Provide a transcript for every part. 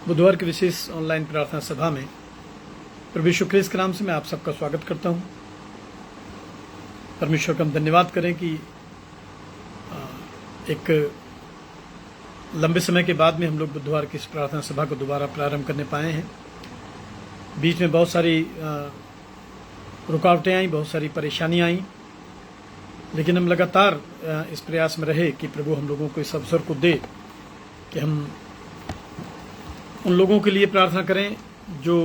बुधवार की विशेष ऑनलाइन प्रार्थना सभा में प्रभु यीशु ख्रीस्त के नाम से मैं आप सबका स्वागत करता हूं। परमेश्वर का हम धन्यवाद करें कि एक लंबे समय के बाद में हम लोग बुधवार की इस प्रार्थना सभा को दोबारा प्रारंभ करने पाए हैं। बीच में बहुत सारी रुकावटें आई, बहुत सारी परेशानियां आई, लेकिन हम लगातार इस प्रयास में रहे कि प्रभु हम लोगों को इस अवसर को दे कि हम उन लोगों के लिए प्रार्थना करें जो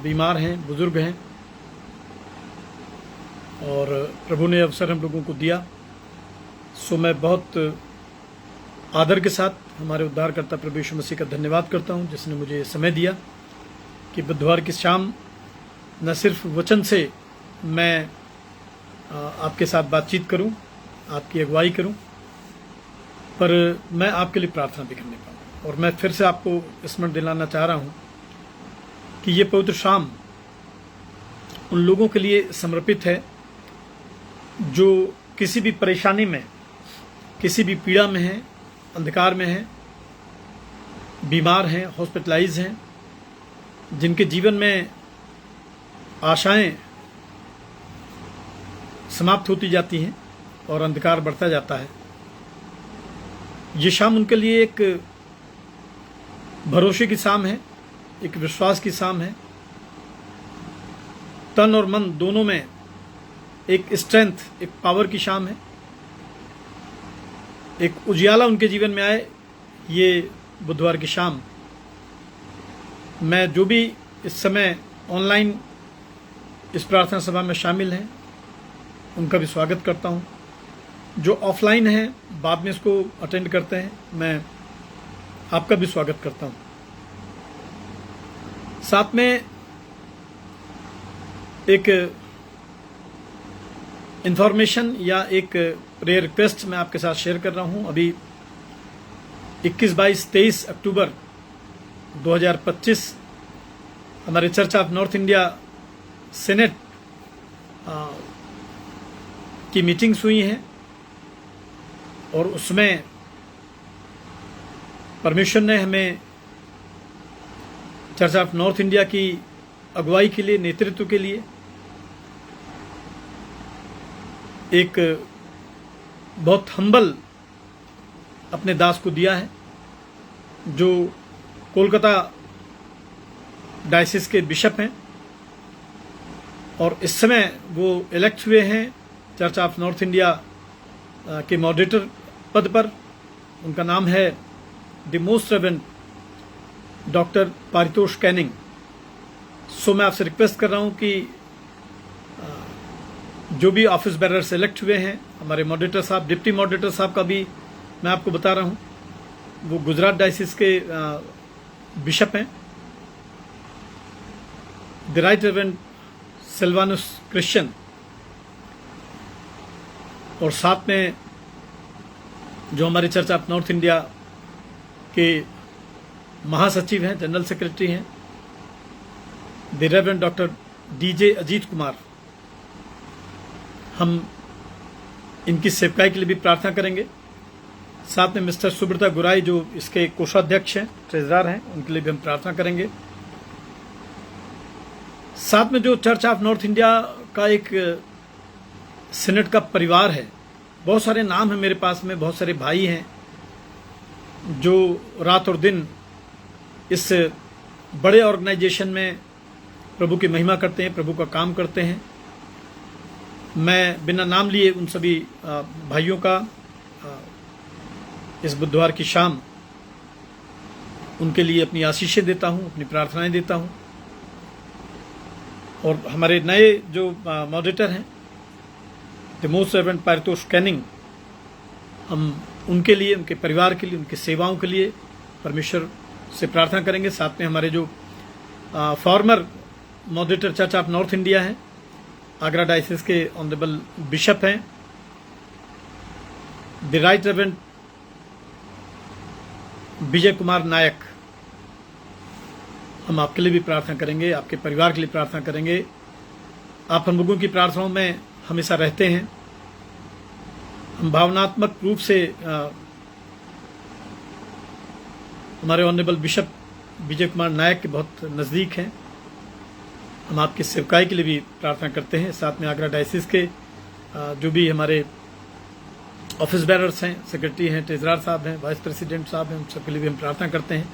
बीमार हैं, बुजुर्ग हैं, और प्रभु ने अवसर हम लोगों को दिया। सो मैं बहुत आदर के साथ हमारे उद्धारकर्ता प्रभु यीशु मसीह का धन्यवाद करता हूं, जिसने मुझे समय दिया कि बुधवार की शाम न सिर्फ वचन से मैं आपके साथ बातचीत करूं, आपकी अगुवाई करूं, पर मैं आपके लिए प्रार्थना भी करने पाऊं। और मैं फिर से आपको स्मरण दिलाना चाह रहा हूं कि ये पवित्र शाम उन लोगों के लिए समर्पित है जो किसी भी परेशानी में, किसी भी पीड़ा में हैं, अंधकार में हैं, बीमार हैं, हॉस्पिटलाइज हैं, जिनके जीवन में आशाएं समाप्त होती जाती हैं और अंधकार बढ़ता जाता है। ये शाम उनके लिए एक भरोसे की शाम है, एक विश्वास की शाम है। तन और मन दोनों में एक स्ट्रेंथ, एक पावर की शाम है। एक उजियाला उनके जीवन में आए, ये बुधवार की शाम। मैं जो भी इस समय ऑनलाइन इस प्रार्थना सभा में शामिल हैं, उनका भी स्वागत करता हूं। जो ऑफलाइन हैं, बाद में इसको अटेंड करते हैं, मैं आपका भी स्वागत करता हूं। साथ में एक इंफॉर्मेशन या एक प्रेयर रिक्वेस्ट मैं आपके साथ शेयर कर रहा हूं। अभी 21, 22, 23 अक्टूबर 2025 हमारे church of North India senate की मीटिंग्स हुई हैं, और उसमें परमेश्वर ने हमें चर्च ऑफ नॉर्थ इंडिया की अगुवाई के लिए, नेतृत्व के लिए एक बहुत हम्बल अपने दास को दिया है, जो कोलकाता डायसिस के बिशप हैं, और इस समय वो इलेक्ट हुए हैं चर्च ऑफ नॉर्थ इंडिया के मॉडरेटर पद पर। उनका नाम है the most reverend doctor Paritosh Canning. So मैं आपसे रिक्वेस्ट कर रहा हूं कि जो भी ऑफिस बेरर सेलेक्ट हुए हैं, हमारे मॉडरेटर साहब, डिप्टी मॉडरेटर साहब का भी मैं आपको बता रहा हूं, वो गुजरात डायसिस के बिशप हैं, the right reverend Silvanus Christian, और साथ में जो हमारे चर्च ऑफ नॉर्थ इंडिया के महासचिव हैं, जनरल सेक्रेटरी हैं, the reverend doctor DJ Ajit Kumar. हम इनकी सेवकाई के लिए भी प्रार्थना करेंगे। साथ में मिस्टर सुब्रता गुराई, जो इसके कोषाध्यक्ष हैं, ट्रेजरर हैं, उनके लिए भी हम प्रार्थना करेंगे। साथ में जो चर्च ऑफ नॉर्थ इंडिया का एक सीनेट का परिवार है, बहुत सारे नाम हैं मेरे पास में, बहुत सारे भाई हैं जो रात और दिन इस बड़े ऑर्गेनाइजेशन में प्रभु की महिमा करते हैं, प्रभु का काम करते हैं। मैं बिना नाम लिए उन सभी भाइयों का इस बुधवार की शाम उनके लिए अपनी आशीषें देता हूं, अपनी प्रार्थनाएं देता हूं। और हमारे नए जो मॉडरेटर हैं, the most reverend Paritosh Canning, हम उनके लिए, उनके परिवार के लिए, उनकी सेवाओं के लिए परमेश्वर से प्रार्थना करेंगे। साथ में हमारे जो farmer moderator church of North India हैं, आगरा डायसिस के ऑनरेबल बिशप हैं, the right reverend Vijay Kumar Nayak, हम आपके लिए भी प्रार्थना करेंगे, आपके परिवार के लिए प्रार्थना करेंगे। आप हम लोगों की प्रार्थनाओं में हमेशा रहते हैं। हम भावनात्मक रूप से हमारे ऑनरेबल बिशप विजय कुमार नायक के बहुत नज़दीक हैं। हम आपकी सेवकाई के लिए भी प्रार्थना करते हैं। साथ में आगरा डायसिस के जो भी हमारे ऑफिस बेरर्स हैं, सेक्रेटरी हैं, ट्रेजरर साहब हैं, वाइस प्रेसिडेंट साहब हैं, उन सबके लिए भी हम प्रार्थना करते हैं।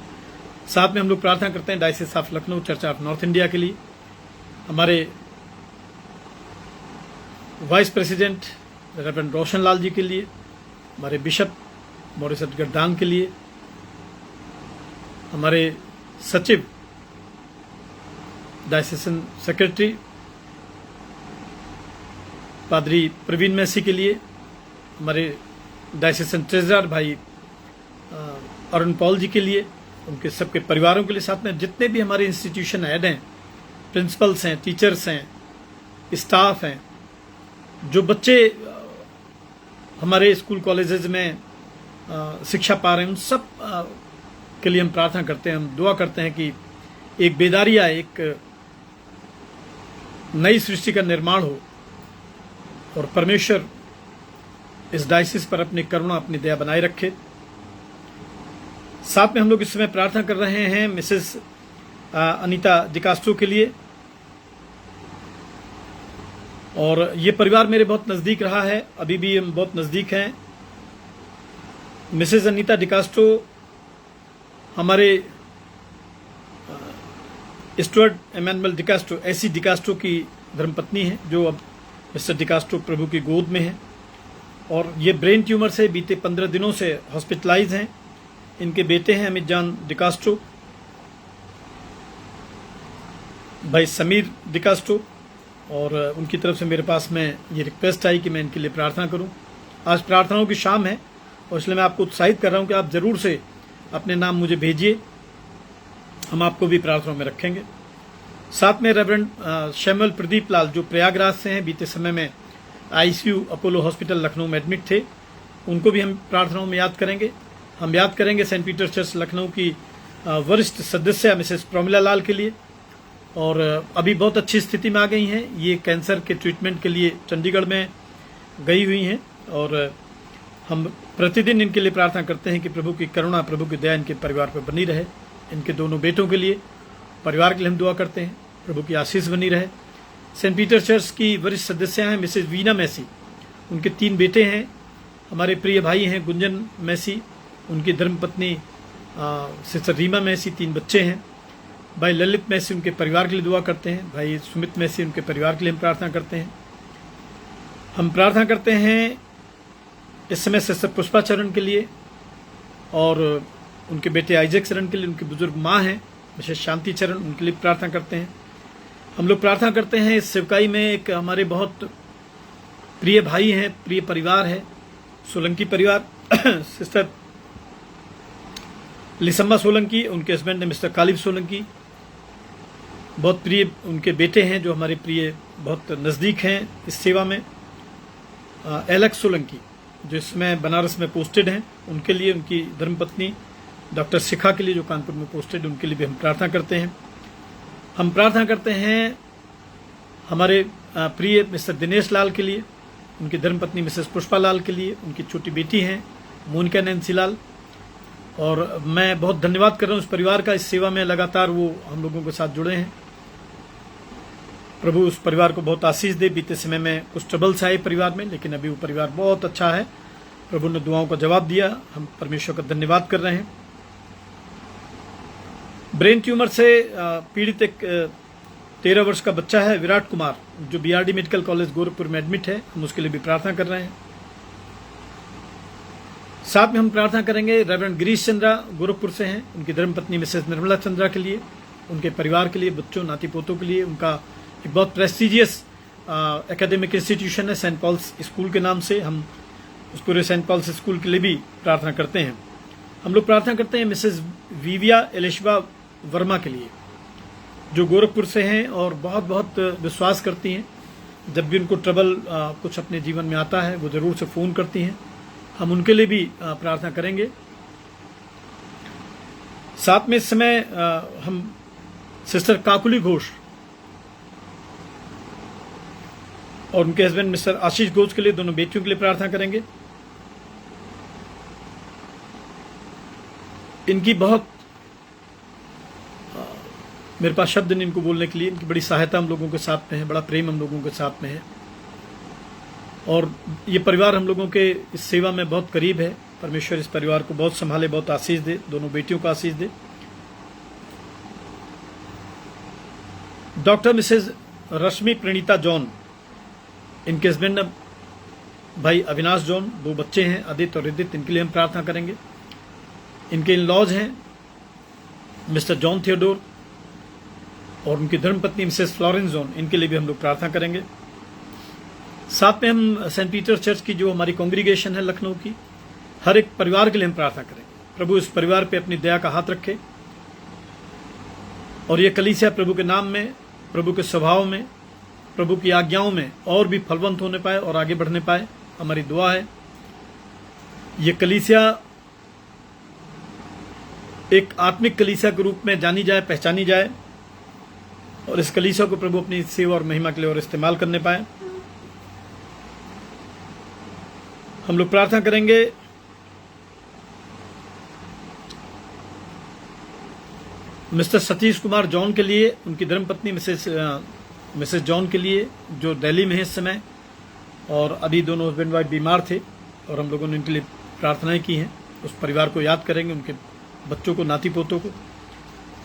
साथ में हम लोग प्रार्थना करते हैं diocese of Lucknow, church of North India के लिए, हमारे vice president reverend Roshan Lal ji के लिए, हमारे बिशप मॉरिस गर्दान के लिए, हमारे सचिव डायसेशन सेक्रेटरी पादरी प्रवीण मैसी के लिए, हमारे डायसेशन ट्रेजरर भाई अरुण पॉल जी के लिए, उनके सबके परिवारों के लिए, साथ में जितने भी हमारे इंस्टीट्यूशन हेड हैं, प्रिंसिपल्स हैं, टीचर्स हैं, स्टाफ हैं, जो बच्चे हमारे स्कूल कॉलेजेस में शिक्षा पा रहे हैं, उन सब के लिए हम प्रार्थना करते हैं। हम दुआ करते हैं कि एक बेदारी आए, एक नई सृष्टि का निर्माण हो और परमेश्वर इस डायसिस पर अपनी करुणा, अपनी दया बनाए रखे। साथ में हम लोग इस समय प्रार्थना कर रहे हैं मिसेस अनीता डिकास्ट्रो के लिए, और ये परिवार मेरे बहुत नज़दीक रहा है, अभी भी हम बहुत नज़दीक हैं। मिसेस अनीता डिकास्ट्रो हमारे स्टुअर्ट एमैनुअल डिकास्ट्रो, ऐसी डिकास्ट्रो की धर्मपत्नी है, जो अब मिस्टर डिकास्ट्रो प्रभु की गोद में है, और ये ब्रेन ट्यूमर से बीते 15 दिनों से हॉस्पिटलाइज हैं। इनके बेटे हैं अमित जान डिकास्ट्रो, भाई समीर डिकास्ट्रो, और उनकी तरफ से मेरे पास में ये रिक्वेस्ट आई कि मैं इनके लिए प्रार्थना करूं। आज प्रार्थनाओं की शाम है, और इसलिए मैं आपको उत्साहित कर रहा हूं कि आप ज़रूर से अपने नाम मुझे भेजिए, हम आपको भी प्रार्थनाओं में रखेंगे। साथ में रेवरेंड शैमुअल प्रदीप लाल, जो प्रयागराज से हैं, बीते समय में आईसीयू अपोलो हॉस्पिटल लखनऊ में एडमिट थे, उनको भी हम प्रार्थनाओं में याद करेंगे। हम याद करेंगे सेंट पीटर चर्च लखनऊ की वरिष्ठ सदस्य मिसेस प्रमिला लाल के लिए, और अभी बहुत अच्छी स्थिति में आ गई हैं। ये कैंसर के ट्रीटमेंट के लिए चंडीगढ़ में गई हुई हैं, और हम प्रतिदिन इनके लिए प्रार्थना करते हैं कि प्रभु की करुणा, प्रभु की दया इनके परिवार पर बनी रहे। इनके दोनों बेटों के लिए, परिवार के लिए हम दुआ करते हैं, प्रभु की आशीष बनी रहे। सेंट पीटर चर्च की वरिष्ठ सदस्य हैं मिसेस वीना मैसी, उनके 3 बेटे हैं। हमारे प्रिय भाई हैं गुंजन मैसी, उनकी धर्मपत्नी सिस्टर रीमा मैसी, 3 बच्चे हैं। भाई ललित मैसी, उनके परिवार के लिए दुआ करते हैं। भाई सुमित मैसी, उनके परिवार के लिए हम प्रार्थना करते हैं। हम प्रार्थना करते हैं इस समय सिस्टर पुष्पा चरण के लिए, और उनके बेटे आइजक चरण के लिए, उनकी बुजुर्ग माँ हैं मिसेस शांति चरण, उनके लिए प्रार्थना करते हैं। हम लोग प्रार्थना करते हैं इस सेवकाई में एक हमारे बहुत प्रिय भाई हैं, प्रिय परिवार है, सोलंकी परिवार, सिस्टर लिसम्मा सोलंकी, उनके हस्बैंड है मिस्टर कालिब सोलंकी, बहुत प्रिय उनके बेटे हैं जो हमारे प्रिय बहुत नज़दीक हैं इस सेवा में, एलेक्स सोलंकी, जो इसमें बनारस में पोस्टेड हैं, उनके लिए, उनकी धर्मपत्नी डॉक्टर शिखा के लिए जो कानपुर में पोस्टेड, उनके लिए भी हम प्रार्थना करते हैं। हम प्रार्थना करते हैं हमारे प्रिय मिस्टर दिनेश लाल के लिए, उनकी धर्मपत्नी मिसेस पुष्पा लाल के लिए, उनकी छोटी बेटी हैं मोनिका नैन्सी लाल, और मैं बहुत धन्यवाद कर रहा हूँ उस परिवार का, इस सेवा में लगातार वो हम लोगों के साथ जुड़े हैं। प्रभु उस परिवार को बहुत आशीष दे। बीते समय में कुछ ट्रबल्स आए परिवार में, लेकिन अभी वो परिवार बहुत अच्छा है, प्रभु ने दुआओं का जवाब दिया। हम परमेश्वर का धन्यवाद कर रहे हैं। ब्रेन ट्यूमर से पीड़ित एक 13 वर्ष का बच्चा है विराट कुमार, जो बीआरडी मेडिकल कॉलेज गोरखपुर में एडमिट है, हम उसके लिए भी प्रार्थना कर रहे हैं। साथ में हम प्रार्थना करेंगे रेवरेंड गिरीश चंद्रा गोरखपुर से हैं, उनकी धर्मपत्नी मिसेस निर्मला चंद्रा के लिए, उनके परिवार के लिए, बच्चों नाती पोतों के लिए। उनका एक बहुत प्रेस्टिजियस एकेडमिक इंस्टीट्यूशन है सेंट पॉल्स स्कूल के नाम से, हम उस पूरे सेंट पॉल्स स्कूल के लिए भी प्रार्थना करते हैं। हम लोग प्रार्थना करते हैं मिसेस विविया एलेशवा वर्मा के लिए, जो गोरखपुर से हैं और बहुत बहुत विश्वास करती हैं। जब भी उनको ट्रबल कुछ अपने जीवन में आता है, वो ज़रूर से फ़ोन करती हैं। हम उनके लिए भी प्रार्थना करेंगे। साथ में इस समय हम सिस्टर काकुली घोष और उनके हस्बैंड मिस्टर आशीष घोष के लिए, दोनों बेटियों के लिए प्रार्थना करेंगे। इनकी बहुत मेरे पास शब्द नहीं इनको बोलने के लिए। इनकी बड़ी सहायता हम लोगों के साथ में है, बड़ा प्रेम हम लोगों के साथ में है, और ये परिवार हम लोगों के इस सेवा में बहुत करीब है। परमेश्वर इस परिवार को बहुत संभाले, बहुत आशीष दे, दोनों बेटियों को आशीष दे। डॉक्टर मिसेज रश्मि प्रणीता जॉन, इनके हस्बैंड भाई अविनाश जॉन, 2 बच्चे हैं आदित्य और रिदित, इनके लिए हम प्रार्थना करेंगे। इनके इन लॉज हैं मिस्टर जॉन थियोडोर और उनकी धर्मपत्नी मिसेस फ्लोरेंस जॉन, इनके लिए भी हम लोग प्रार्थना करेंगे। साथ में हम सेंट पीटर चर्च की जो हमारी कांग्रीगेशन है लखनऊ की, हर एक परिवार के लिए हम प्रार्थना करेंगे। प्रभु इस परिवार पे अपनी दया का हाथ रखे और ये कलीसिया प्रभु के नाम में, प्रभु के स्वभाव में, प्रभु की आज्ञाओं में और भी फलवंत होने पाए और आगे बढ़ने पाए। हमारी दुआ है ये कलीसिया एक आत्मिक कलीसिया के रूप में जानी जाए, पहचानी जाए, और इस कलीसिया को प्रभु अपनी सेवा और महिमा के लिए और इस्तेमाल करने पाए। हम लोग प्रार्थना करेंगे मिस्टर सतीश कुमार जॉन के लिए, उनकी धर्मपत्नी मिसेस जॉन के लिए जो दिल्ली में है इस समय, और अभी दोनों हस्बैंड वाइफ बीमार थे और हम लोगों ने उनके लिए प्रार्थनाएं की हैं। उस परिवार को याद करेंगे, उनके बच्चों को, नाती पोतों को।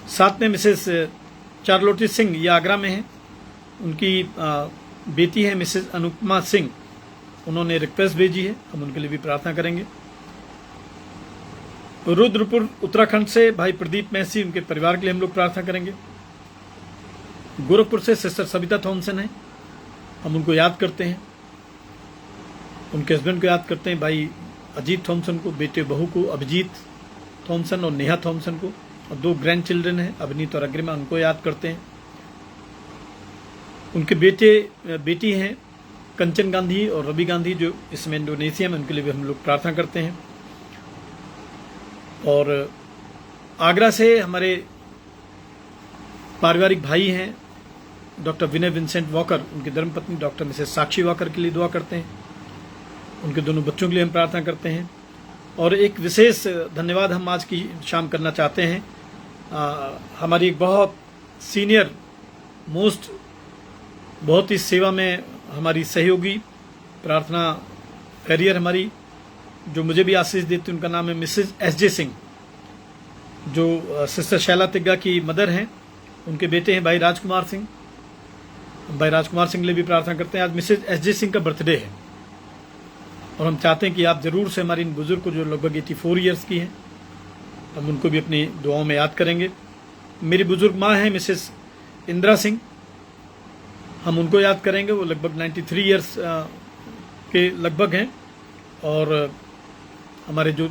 साथ में मिसेस चार्लोटी सिंह, ये आगरा में हैं, उनकी बेटी है मिसेस अनुपमा सिंह, उन्होंने रिक्वेस्ट भेजी है, हम उनके लिए भी प्रार्थना करेंगे। रुद्रपुर उत्तराखंड से भाई प्रदीप मैसी, उनके परिवार के लिए हम लोग प्रार्थना करेंगे। गोरखपुर से सिस्टर सविता थॉमसन है, हम उनको याद करते हैं। उनके हस्बैंड को याद करते हैं, भाई अजीत थॉमसन को, बेटे बहू को अभिजीत थॉमसन और नेहा थॉमसन को, और 2 ग्रैंड चिल्ड्रन हैं अभिनीत और अग्रिमा, उनको याद करते हैं। उनके बेटी हैं कंचन गांधी और रवि गांधी, जो इसमें इंडोनेशिया में, उनके लिए भी हम लोग प्रार्थना करते हैं। और आगरा से हमारे पारिवारिक भाई हैं डॉक्टर विनय विंसेंट वॉकर, उनकी धर्मपत्नी डॉक्टर मिसेस साक्षी वॉकर के लिए दुआ करते हैं। उनके दोनों बच्चों के लिए हम प्रार्थना करते हैं। और एक विशेष धन्यवाद हम आज की शाम करना चाहते हैं हमारी एक बहुत सीनियर मोस्ट, बहुत ही सेवा में हमारी सहयोगी, प्रार्थना करियर हमारी, जो मुझे भी आशीष देती, उनका नाम है मिसेज एस.जे. सिंह, जो सिस्टर शैला तिग्गा की मदर हैं। उनके बेटे हैं भाई राजकुमार सिंह, भाई राजकुमार सिंह के लिए भी प्रार्थना करते हैं। आज मिसेज एस.जे. सिंह का बर्थडे है और हम चाहते हैं कि आप जरूर से हमारी इन बुजुर्ग को, जो लगभग 84 ईयर्स की हैं, हम उनको भी अपनी दुआओं में याद करेंगे। मेरी बुजुर्ग माँ हैं मिसेस इंदिरा सिंह, हम उनको याद करेंगे, वो लगभग 93 ईयर्स के लगभग हैं। और हमारे जो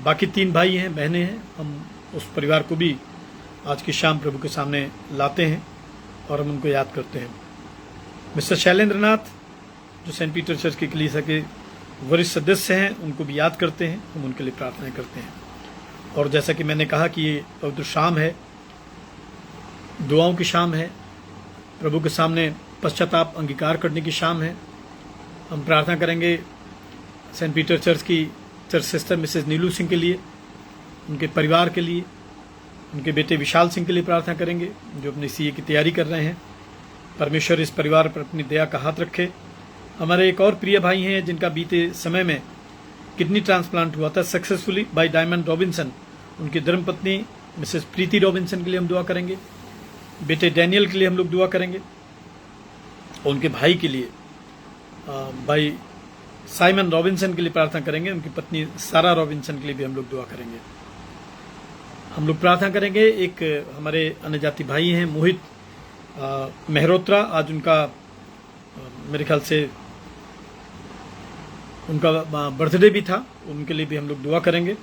बाकी 3 भाई हैं, बहनें हैं, हम उस परिवार को भी आज की शाम प्रभु के सामने लाते हैं और हम उनको याद करते हैं। मिस्टर शैलेंद्र नाथ, जो सेंट पीटर चर्च की कलीसिया के वरिष्ठ सदस्य हैं, उनको भी याद करते हैं, हम उनके लिए प्रार्थनाएं करते हैं। और जैसा कि मैंने कहा कि ये पवित्र शाम है, दुआओं की शाम है, प्रभु के सामने पश्चाताप अंगीकार करने की शाम है। हम प्रार्थना करेंगे सेंट पीटर चर्च की चर्च सिस्टर मिसेस नीलू सिंह के लिए, उनके परिवार के लिए, उनके बेटे विशाल सिंह के लिए प्रार्थना करेंगे, जो अपनी सीए की तैयारी कर रहे हैं। परमेश्वर इस परिवार पर अपनी दया का हाथ रखे। हमारे एक और प्रिय भाई हैं जिनका बीते समय में किडनी ट्रांसप्लांट हुआ था सक्सेसफुली, बाय डायमंड रॉबिन्सन, उनकी धर्मपत्नी मिसेस प्रीति रॉबिन्सन के लिए हम दुआ करेंगे। बेटे डैनियल के लिए हम लोग दुआ करेंगे और उनके भाई के लिए भाई साइमन रॉबिन्सन के लिए प्रार्थना करेंगे। उनकी पत्नी सारा रॉबिन्सन के लिए भी हम लोग दुआ करेंगे। हम लोग प्रार्थना करेंगे एक हमारे अन्य जाति भाई हैं मोहित मेहरोत्रा, आज उनका मेरे ख्याल से उनका बर्थडे भी था, उनके लिए भी हम लोग दुआ करेंगे।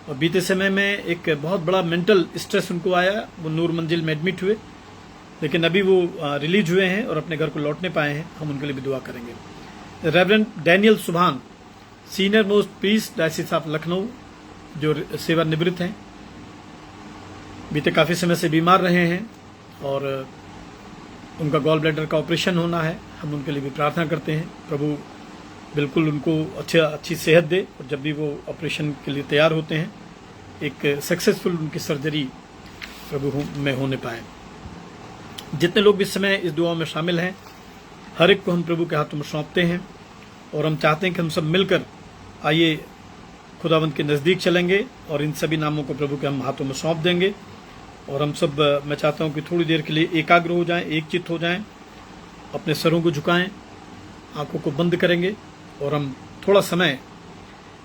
और बीते समय में एक बहुत बड़ा मेंटल स्ट्रेस उनको आया, वो नूर मंजिल में एडमिट हुए, लेकिन अभी वो रिलीज हुए हैं और अपने घर को लौटने पाए हैं, हम उनके लिए भी दुआ करेंगे। रेवरेंड डैनियल सुभान, senior most priest diocese of Lucknow, जो सेवानिवृत्त हैं, बीते काफ़ी समय से बीमार रहे हैं और उनका गॉल ब्लैडर का ऑपरेशन होना है, हम उनके लिए भी प्रार्थना करते हैं। प्रभु बिल्कुल उनको अच्छी सेहत दे और जब भी वो ऑपरेशन के लिए तैयार होते हैं, एक सक्सेसफुल उनकी सर्जरी प्रभु में होने पाए। जितने लोग भी इस समय इस दुआ में शामिल हैं, हर एक को हम प्रभु के हाथों में सौंपते हैं और हम चाहते हैं कि हम सब मिलकर आइए खुदावंत के नज़दीक चलेंगे और इन सभी नामों को प्रभु के हम हाथों में सौंप देंगे। और हम सब, मैं चाहता हूं कि थोड़ी देर के लिए एकाग्र हो जाएं, एक चित्त हो जाएं, अपने सरों को झुकाएं, आंखों को बंद करेंगे और हम थोड़ा समय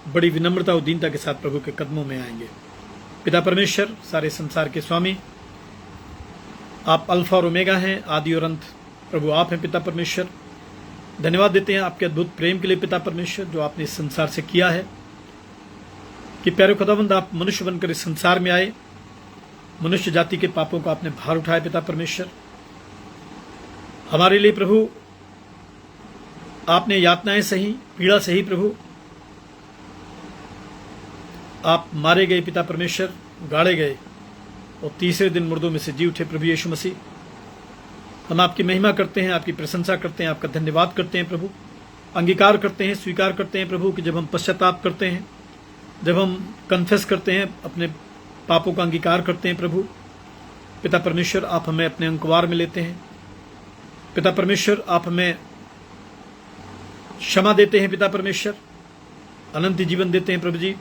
बड़ी विनम्रता और दीनता के साथ प्रभु के कदमों में आएंगे। पिता परमेश्वर, सारे संसार के स्वामी, आप अल्फा और ओमेगा हैं, आदि और अंत प्रभु आप हैं। पिता परमेश्वर, धन्यवाद देते हैं आपके अद्भुत प्रेम के लिए पिता परमेश्वर, जो आपने इस संसार से किया है कि प्यारे खुदावंद आप मनुष्य बनकर इस संसार में आए, मनुष्य जाति के पापों को आपने भार उठाया पिता परमेश्वर। हमारे लिए प्रभु आपने यातनाएं सही, पीड़ा सही प्रभु, आप मारे गए पिता परमेश्वर, गाड़े गए और तीसरे दिन मुर्दों में से जी उठे प्रभु यीशु मसीह। हम आपकी महिमा करते हैं, आपकी प्रशंसा करते हैं, आपका धन्यवाद करते हैं प्रभु, अंगीकार करते हैं, स्वीकार करते हैं प्रभु कि जब हम पश्चाताप करते हैं, जब हम कन्फेस करते हैं, अपने पापों का अंगीकार करते हैं प्रभु पिता परमेश्वर, आप हमें अपने अंकवार में लेते हैं। पिता परमेश्वर, आप हमें क्षमा देते हैं पिता परमेश्वर, अनंत जीवन देते हैं प्रभु जी।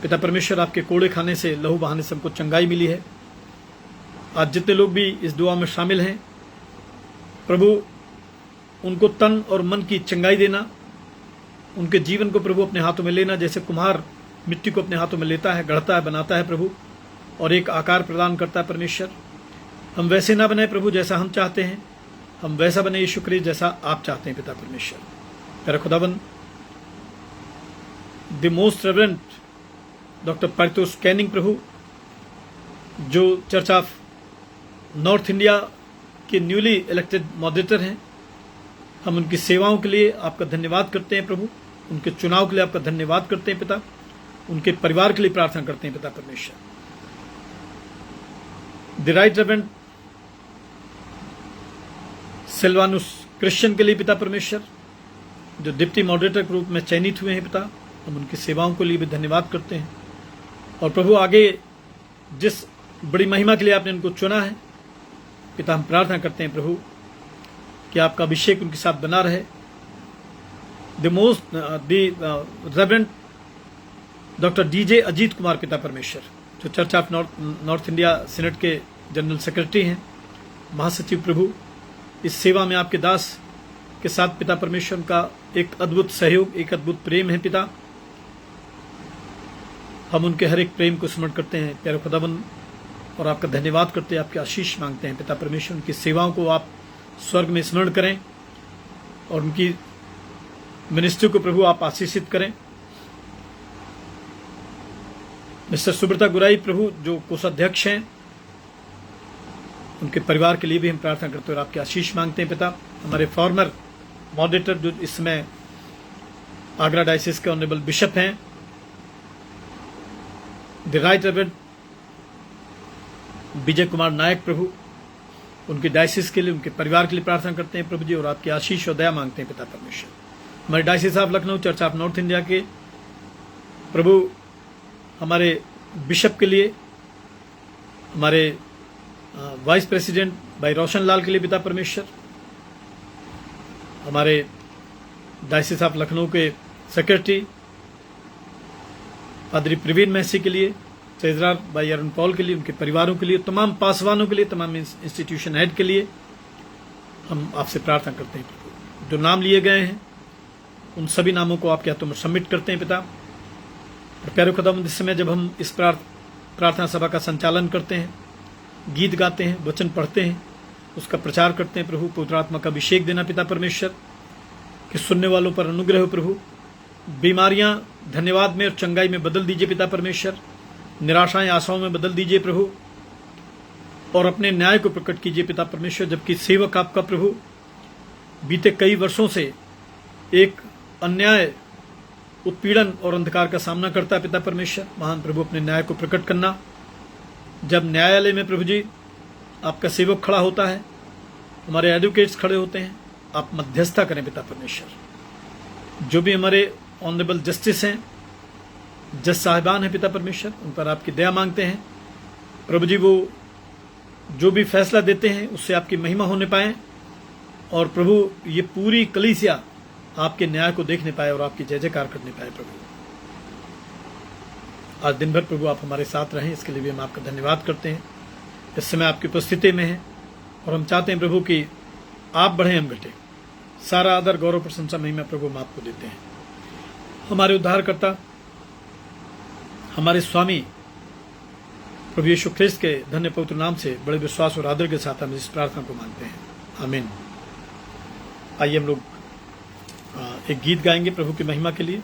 पिता परमेश्वर, आपके कोड़े खाने से, लहू बहाने से हमको चंगाई मिली है। आज जितने लोग भी इस दुआ में शामिल हैं प्रभु, उनको तन और मन की चंगाई देना, उनके जीवन को प्रभु अपने हाथों में लेना, जैसे कुम्हार मिट्टी को अपने हाथों में लेता है, गढ़ता है, बनाता है प्रभु और एक आकार प्रदान करता है परमेश्वर। हम वैसे ना बने प्रभु जैसा हम चाहते हैं, हम वैसा बने यीशु क्रिस्ट जैसा आप चाहते हैं पिता परमेश्वर। तेरा खुदावन, the most reverend doctor Paritosh Canning प्रभु, जो चर्च ऑफ नॉर्थ इंडिया के न्यूली इलेक्टेड मॉडरेटर हैं, हम उनकी सेवाओं के लिए आपका धन्यवाद करते हैं प्रभु, उनके चुनाव के लिए आपका धन्यवाद करते हैं पिता, उनके परिवार के लिए प्रार्थना करते हैं पिता परमेश्वर। The right reverend Silvanus Christian के लिए पिता परमेश्वर, जो डिप्टी मॉडरेटर के रूप में चयनित हुए हैं पिता, हम उनकी सेवाओं के लिए भी धन्यवाद करते हैं। और प्रभु, आगे जिस बड़ी महिमा के लिए आपने उनको चुना है पिता, हम प्रार्थना करते हैं प्रभु कि आपका अभिषेक उनके साथ बना रहे। The reverend doctor DJ Ajit Kumar पिता परमेश्वर, जो Church of North India senate के जनरल सेक्रेटरी हैं, महासचिव प्रभु, इस सेवा में आपके दास के साथ पिता परमेश्वर का एक अद्भुत सहयोग, एक अद्भुत प्रेम है पिता। हम उनके हर एक प्रेम को स्मरण करते हैं प्यारे खुदावन और आपका धन्यवाद करते हैं, आपकी आशीष मांगते हैं पिता परमेश्वर। उनकी सेवाओं को आप स्वर्ग में स्मरण करें और उनकी मिनिस्ट्री को प्रभु आप आशीषित करें। मिस्टर सुब्रता गुराई प्रभु, जो कोषाध्यक्ष हैं, उनके परिवार के लिए भी हम प्रार्थना करते हैं और आपकी आशीष मांगते हैं पिता। हमारे फॉर्मर मॉडरेटर जो इस समय आगरा डायसिस के ऑनरेबल बिशप हैं, the right reverend Vijay Kumar Nayak प्रभु, उनके डायसिस के लिए, उनके परिवार के लिए प्रार्थना करते हैं प्रभु जी और आपकी आशीष और दया मांगते हैं पिता परमेश्वर। हमारे diocese of Lucknow, church of North India के प्रभु, हमारे बिशप के लिए, हमारे वाइस प्रेसिडेंट भाई रोशन लाल के लिए पिता परमेश्वर, हमारे डायसिस ऑफ लखनऊ के सेक्रेटरी पादरी प्रवीण महसी के लिए, ट्रेजरर भाई अरुण पॉल के लिए, उनके परिवारों के लिए, तमाम पासवानों के लिए, तमाम इंस्टीट्यूशन हेड के लिए हम आपसे प्रार्थना करते हैं प्रभु। जो नाम लिए गए हैं उन सभी नामों को आपके हाथों में सबमिट करते हैं पिता। और प्यारे खुदावंद, इस समय जब हम इस प्रार्थना सभा का संचालन करते हैं, गीत गाते हैं, वचन पढ़ते हैं, उसका प्रचार करते हैं प्रभु, पवित्र आत्मा का अभिषेक देना पिता परमेश्वर, कि सुनने वालों पर अनुग्रह हो प्रभु। बीमारियां धन्यवाद में और चंगाई में बदल दीजिए पिता परमेश्वर, निराशाएं आशाओं में बदल दीजिए प्रभु, और अपने न्याय को प्रकट कीजिए पिता परमेश्वर। जबकि सेवक आपका प्रभु बीते कई वर्षों से एक अन्याय, उत्पीड़न और अंधकार का सामना करता है पिता परमेश्वर, महान प्रभु अपने न्याय को प्रकट करना। जब न्यायालय में प्रभु जी आपका सेवक खड़ा होता है, हमारे एडवोकेट्स खड़े होते हैं, आप मध्यस्थता करें पिता परमेश्वर। जो भी हमारे ऑनरेबल जस्टिस हैं, जज साहिबान हैं पिता परमेश्वर, उन पर आपकी दया मांगते हैं प्रभु जी। वो जो भी फैसला देते हैं उससे आपकी महिमा होने पाए, और प्रभु ये पूरी कलीसिया आपके न्याय को देखने पाए और आपकी जय जयकार करने पाए। प्रभु आज दिन भर प्रभु आप हमारे साथ रहें, इसके लिए भी हम आपका धन्यवाद करते हैं। इस समय आपकी उपस्थिति में हैं और हम चाहते हैं प्रभु कि आप बढ़े हम घटे। सारा आदर गौरव प्रशंसा महिमा प्रभु हम आपको देते हैं। हमारे उद्धारकर्ता हमारे स्वामी प्रभु यीशु ख्रिस्त के धन्य पवित्र नाम से बड़े विश्वास और आदर के साथ हम इस प्रार्थना को मानते हैं, आमीन। आइए हम लोग एक गीत गाएंगे प्रभु की महिमा के लिए।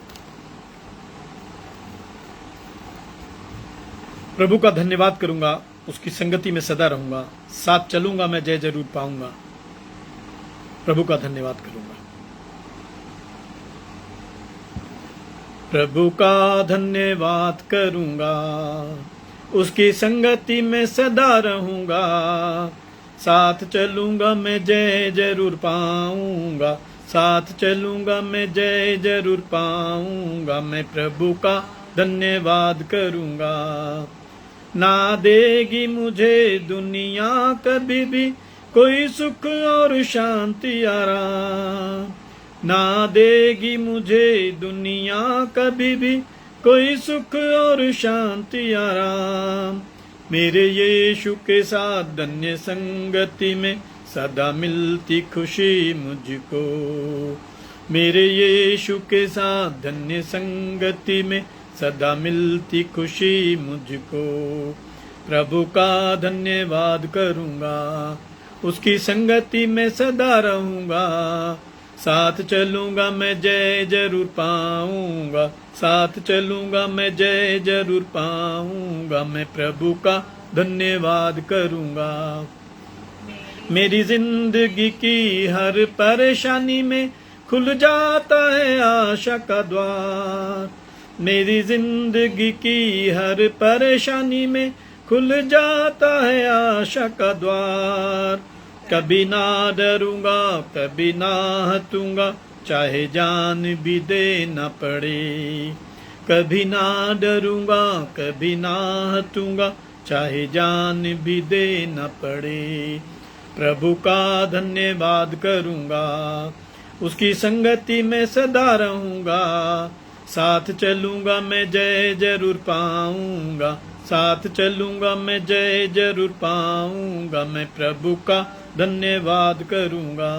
प्रभु का धन्यवाद करूंगा, उसकी संगति में सदा रहूंगा, साथ चलूंगा मैं जय जरूर पाऊंगा। प्रभु का धन्यवाद करूंगा। प्रभु का धन्यवाद करूंगा, उसकी संगति में सदा रहूंगा, साथ चलूंगा मैं जय जरूर पाऊंगा, साथ चलूंगा मैं जय जरूर पाऊंगा। मैं प्रभु का धन्यवाद करूंगा। ना देगी मुझे दुनिया कभी भी कोई सुख और शांति आराम, ना देगी मुझे दुनिया कभी भी कोई सुख और शांति आराम। मेरे यीशु के साथ धन्य संगति में सदा मिलती खुशी मुझको, मेरे यीशु के साथ धन्य संगति में सदा मिलती खुशी मुझको। प्रभु का धन्यवाद करूंगा, उसकी संगति में सदा रहूंगा, साथ चलूंगा मैं जय जरूर पाऊंगा, साथ चलूंगा मैं जय जरूर पाऊंगा। मैं प्रभु का धन्यवाद करूंगा। मेरी जिंदगी की हर परेशानी में खुल जाता है आशा का द्वार, मेरी जिंदगी की हर परेशानी में खुल जाता है आशा का द्वार। कभी ना डरूंगा, कभी ना हतूंगा, चाहे जान भी देना पड़े। कभी ना डरूंगा, कभी ना हतूंगा, चाहे जान भी देना पड़े। प्रभु का धन्यवाद करूंगा, उसकी संगति में सदा रहूंगा, साथ चलूंगा मैं जय जरूर पाऊंगा, साथ चलूंगा मैं जय जरूर पाऊंगा। मैं प्रभु का धन्यवाद करूंगा।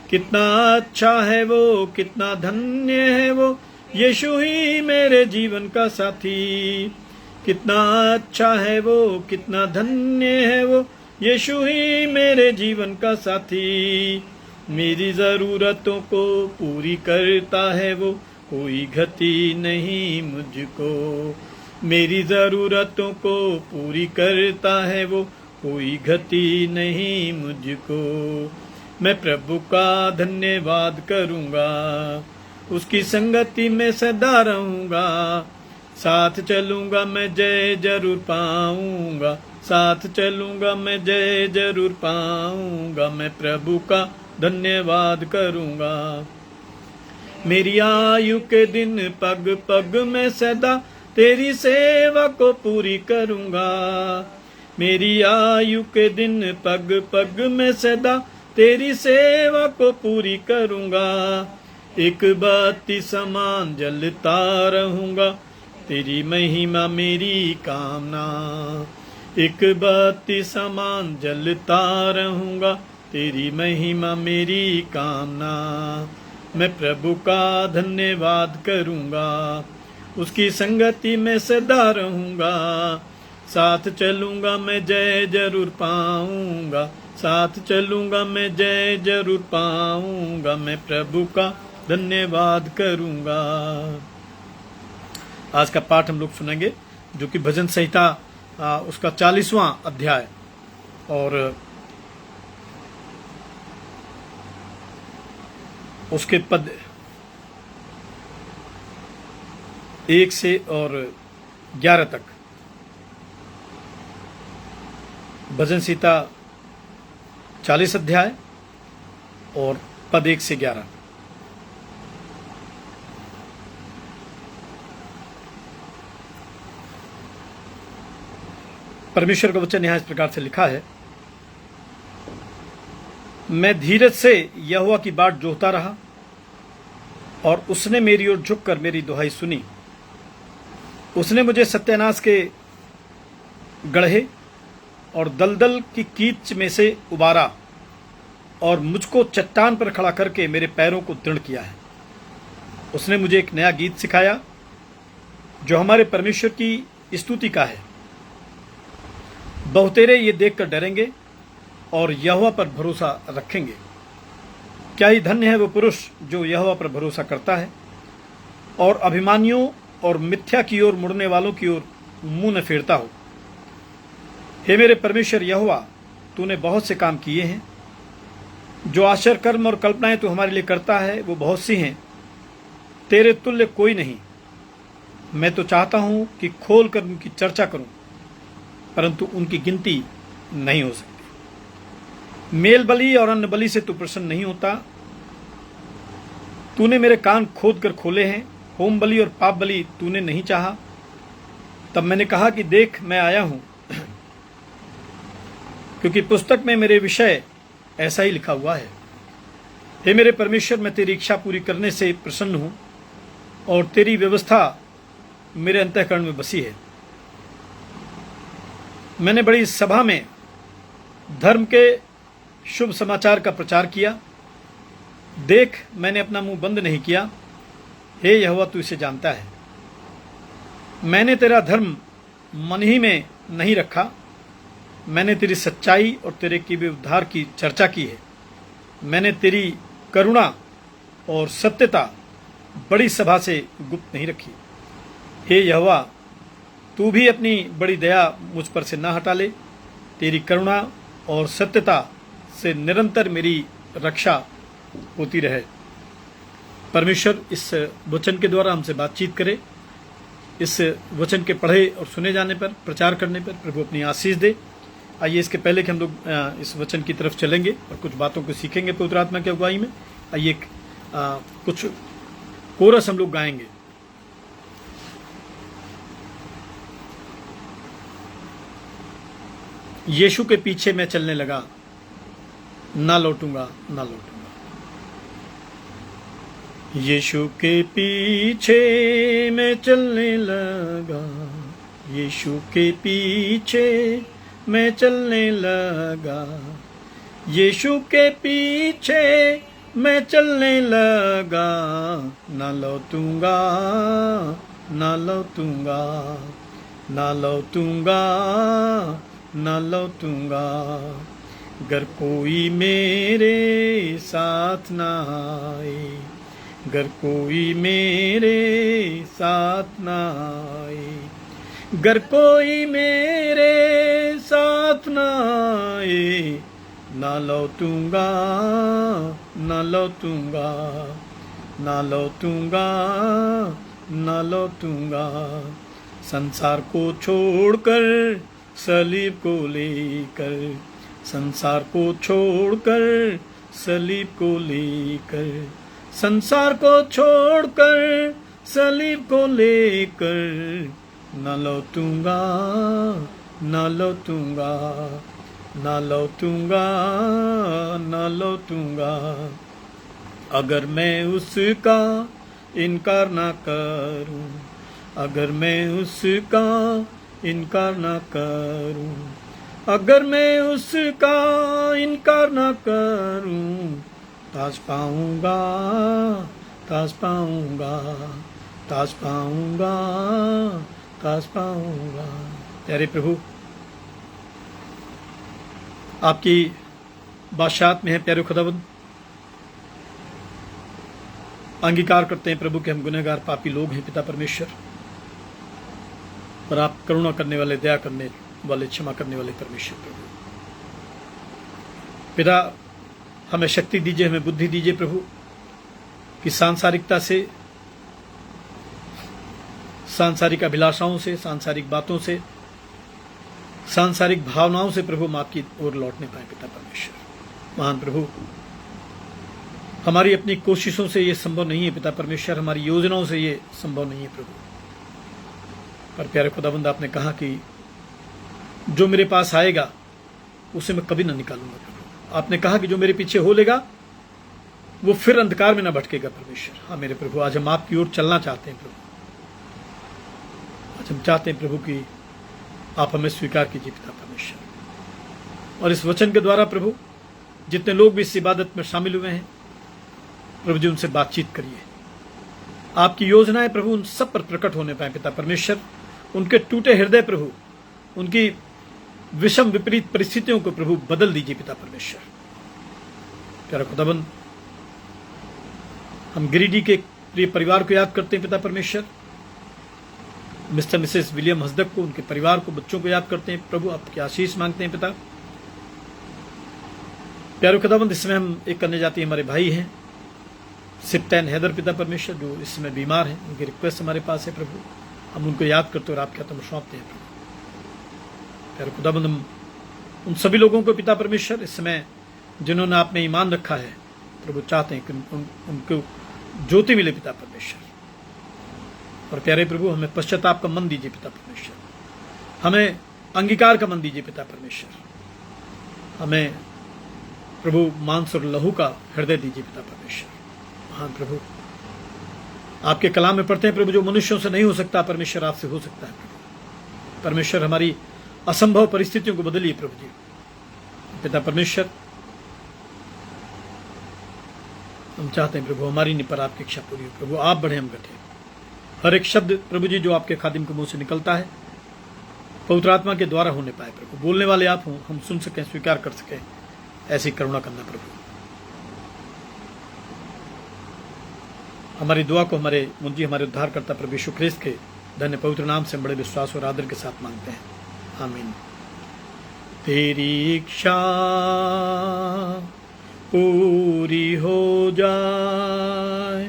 कितना अच्छा है वो, कितना धन्य है वो, यीशु ही मेरे जीवन का साथी। कितना अच्छा है वो, कितना धन्य है वो, यीशु ही मेरे जीवन का साथी। मेरी जरूरतों को पूरी करता है वो, कोई गति नहीं मुझको। मेरी जरूरतों को पूरी करता है वो, कोई गति नहीं मुझको। मैं प्रभु का धन्यवाद करूंगा, उसकी संगति में सदा रहूंगा, साथ चलूंगा मैं जय जरूर पाऊंगा, साथ चलूंगा मैं जय जरूर पाऊंगा। मैं प्रभु का धन्यवाद करूंगा। मेरी आयु के दिन पग पग में सदा तेरी सेवा को पूरी करूंगा। मेरी आयु के दिन पग पग में सदा तेरी सेवा को पूरी करूंगा। एक बत्ती समान जलता रहूंगा, तेरी महिमा मेरी कामना। एक बत्ती समान जलता रहूंगा, तेरी महिमा मेरी कामना। मैं प्रभु का धन्यवाद करूंगा, उसकी संगति में सदा रहूंगा, साथ चलूंगा मैं जय जरूर पाऊंगा, साथ चलूंगा मैं जय जरूर पाऊंगा। मैं प्रभु का धन्यवाद करूंगा। आज का पाठ हम लोग सुनेंगे जो कि भजन संहिता उसका 40वां अध्याय और उसके पद 1 से और 11 तक। भजन संहिता 40 अध्याय और पद 1 से 11। परमेश्वर का वचन यहाँ इस प्रकार से लिखा है, मैं धीरज से यहोवा की बाट जोहता रहा और उसने मेरी ओर झुककर मेरी दुहाई सुनी। उसने मुझे सत्यानाश के गड्ढे और दलदल की कीच में से उबारा और मुझको चट्टान पर खड़ा करके मेरे पैरों को दृढ़ किया है। उसने मुझे एक नया गीत सिखाया जो हमारे परमेश्वर की स्तुति का है। बहुतेरे ये देखकर डरेंगे और यहोवा पर भरोसा रखेंगे। क्या ही धन्य है वो पुरुष जो यहोवा पर भरोसा करता है और अभिमानियों और मिथ्या की ओर मुड़ने वालों की ओर मुंह न फेरता हो। हे मेरे परमेश्वर यहोवा, तूने बहुत से काम किए हैं। जो आश्चर्य कर्म और कल्पनाएं तू हमारे लिए करता है वो बहुत सी हैं, तेरे तुल्य कोई नहीं। मैं तो चाहता हूं कि खोल कर उनकी चर्चा करूं, परंतु उनकी गिनती नहीं हो सकती। मेल बलि और अन्न बलि से तू प्रसन्न नहीं होता। तूने मेरे कान खोद कर खोले हैं। होम बलि और पाप बलि तूने नहीं चाहा। तब मैंने कहा कि देख, मैं आया हूं, क्योंकि पुस्तक में मेरे विषय ऐसा ही लिखा हुआ है। हे मेरे परमेश्वर, मैं तेरी इच्छा पूरी करने से प्रसन्न हूं और तेरी व्यवस्था मेरे अंतःकरण में बसी है। मैंने बड़ी सभा में धर्म के शुभ समाचार का प्रचार किया। देख, मैंने अपना मुंह बंद नहीं किया। हे यहोवा, तू इसे जानता है। मैंने तेरा धर्म मन ही में नहीं रखा। मैंने तेरी सच्चाई और तेरे किए उद्धार की चर्चा की है। मैंने तेरी करुणा और सत्यता बड़ी सभा से गुप्त नहीं रखी। हे यहोवा, तू भी अपनी बड़ी दया मुझ पर से ना हटा ले। तेरी करुणा और सत्यता से निरंतर मेरी रक्षा होती रहे। परमेश्वर इस वचन के द्वारा हमसे बातचीत करे। इस वचन के पढ़े और सुने जाने पर, प्रचार करने पर प्रभु अपनी आशीष दे। आइए, इसके पहले कि हम लोग इस वचन की तरफ चलेंगे और कुछ बातों को सीखेंगे पवित्र आत्मा की अगुवाई में, आइए कुछ कोरस हम लोग गाएंगे। यीशु के पीछे मैं चलने लगा, ना लौटूंगा, ना लौटूंगा। यीशु के पीछे मैं चलने लगा, यीशु के पीछे मैं चलने लगा, यीशु के पीछे मैं चलने लगा। ना लौटूंगा, ना लौटूंगा, ना लौटूंगा, ना लौटूंगा। गर कोई मेरे साथ ना आए, गर कोई मेरे साथ ना आए, गर कोई मेरे साथ ना आए, ना लौटूंगा, ना लौटूंगा, ना लौटूंगा, ना लौटूंगा। संसार को छोड़कर सलीब को लेकर, संसार को छोड़कर सलीब को लेकर, संसार को छोड़कर सलीब को लेकर, न लौटूंगा, न लौटूंगा, न लौटूंगा, न लौटूंगा। अगर मैं उसका इनकार ना करूं, अगर मैं उसका इनकार ना करूं, अगर मैं उसका इनकार ना करूं, ताज पाऊंगा, ताज पाऊंगा, ताज पाऊंगा, ताज पाऊंगा। प्यारे प्रभु, आपकी बादशाहत में है प्यारे खुदावंद। अंगीकार करते हैं प्रभु कि हम गुनहगार पापी लोग हैं पिता परमेश्वर, पर आप करुणा करने वाले, दया करने वाले, क्षमा करने वाले परमेश्वर प्रभु। पिता, हमें शक्ति दीजिए, हमें बुद्धि दीजिए प्रभु, कि सांसारिकता से, सांसारिक अभिलाषाओं से, सांसारिक बातों से, सांसारिक भावनाओं से प्रभु हम आपकी ओर लौटने पाए पिता परमेश्वर। महान प्रभु, हमारी अपनी कोशिशों से ये संभव नहीं है पिता परमेश्वर, हमारी योजनाओं से ये संभव नहीं है प्रभु। पर प्यारे खुदाबंद, आपने कहा कि जो मेरे पास आएगा उसे मैं कभी ना निकालूंगा प्रभु। आपने कहा कि जो मेरे पीछे हो लेगा वो फिर अंधकार में ना भटकेगा परमेश्वर। हाँ मेरे प्रभु, आज हम आपकी ओर चलना चाहते हैं प्रभु। आज हम चाहते हैं प्रभु कि आप हमें स्वीकार कीजिए पिता परमेश्वर। और इस वचन के द्वारा प्रभु जितने लोग भी इस इबादत में शामिल हुए हैं प्रभु जी, उनसे बातचीत करिए। आपकी योजनाएं प्रभु उन सब पर प्रकट होने पाए पिता परमेश्वर। उनके टूटे हृदय प्रभु, उनकी विषम विपरीत परिस्थितियों को प्रभु बदल दीजिए पिता परमेश्वर। प्यारा खुदाबंद, हम गिरिडीह के प्रिय परिवार को याद करते हैं पिता परमेश्वर। मिस्टर मिसेस विलियम हसदक को, उनके परिवार को, बच्चों को याद करते हैं प्रभु। आपकी आशीष मांगते हैं पिता। प्यारे खुदाबंद, इसमें हम एक करने जाते हैं, हमारे भाई हैं सिप्तैन हैदर पिता परमेश्वर, जो इस समय बीमार हैं। उनकी रिक्वेस्ट हमारे पास है प्रभु। हम उनको याद करते और आपके हाथों में सौंपते हैं प्रभु। प्यारे खुदाबंद, हम उन सभी लोगों को पिता परमेश्वर इस समय जिन्होंने आप में ईमान रखा है प्रभु, चाहते हैं कि उनको ज्योति मिले पिता परमेश्वर। और प्यारे प्रभु, हमें पश्चाताप का मन दीजिए पिता परमेश्वर। हमें अंगीकार का मन दीजिए पिता परमेश्वर। हमें प्रभु मांस और लहू का हृदय दीजिए पिता परमेश्वर। हाँ प्रभु, आपके कलाम में पढ़ते हैं प्रभु, जो मनुष्यों से नहीं हो सकता परमेश्वर आपसे हो सकता है प्रभु। परमेश्वर, हमारी असंभव परिस्थितियों को बदलिए प्रभु जी। पिता परमेश्वर, हम चाहते हैं प्रभु हमारी नहीं पर आपकी इच्छा पूरी हो प्रभु। आप बढ़े, हम घटे। हर एक शब्द प्रभु जी जो आपके खादिम के मुंह से निकलता है पवित्र आत्मा के द्वारा होने पाए प्रभु। बोलने वाले आप हों, हम सुन सकें, स्वीकार कर सकें, ऐसी करुणा करना प्रभु। हमारी दुआ को हमारे मुंजी, हमारे उद्धारकर्ता प्रभु यीशु ख्रीस्त के धन्य पवित्र नाम से बड़े विश्वास और आदर के साथ मांगते हैं, आमीन। तेरी इच्छा पूरी हो जाए,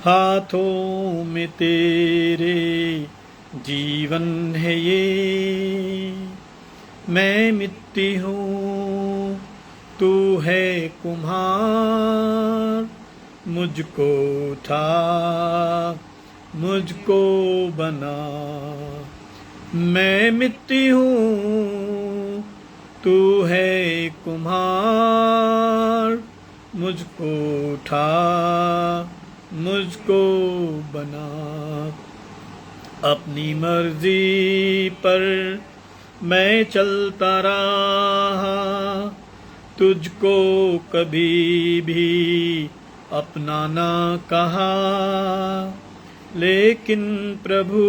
हाथों में तेरे जीवन है ये। मैं मिट्टी हूँ, तू है कुम्हार, मुझको उठा, मुझको बना। मैं मिट्टी हूँ, तू है कुम्हार, मुझको उठा, मुझको बना। अपनी मर्जी पर मैं चलता रहा, तुझको कभी भी अपना ना कहा। लेकिन प्रभु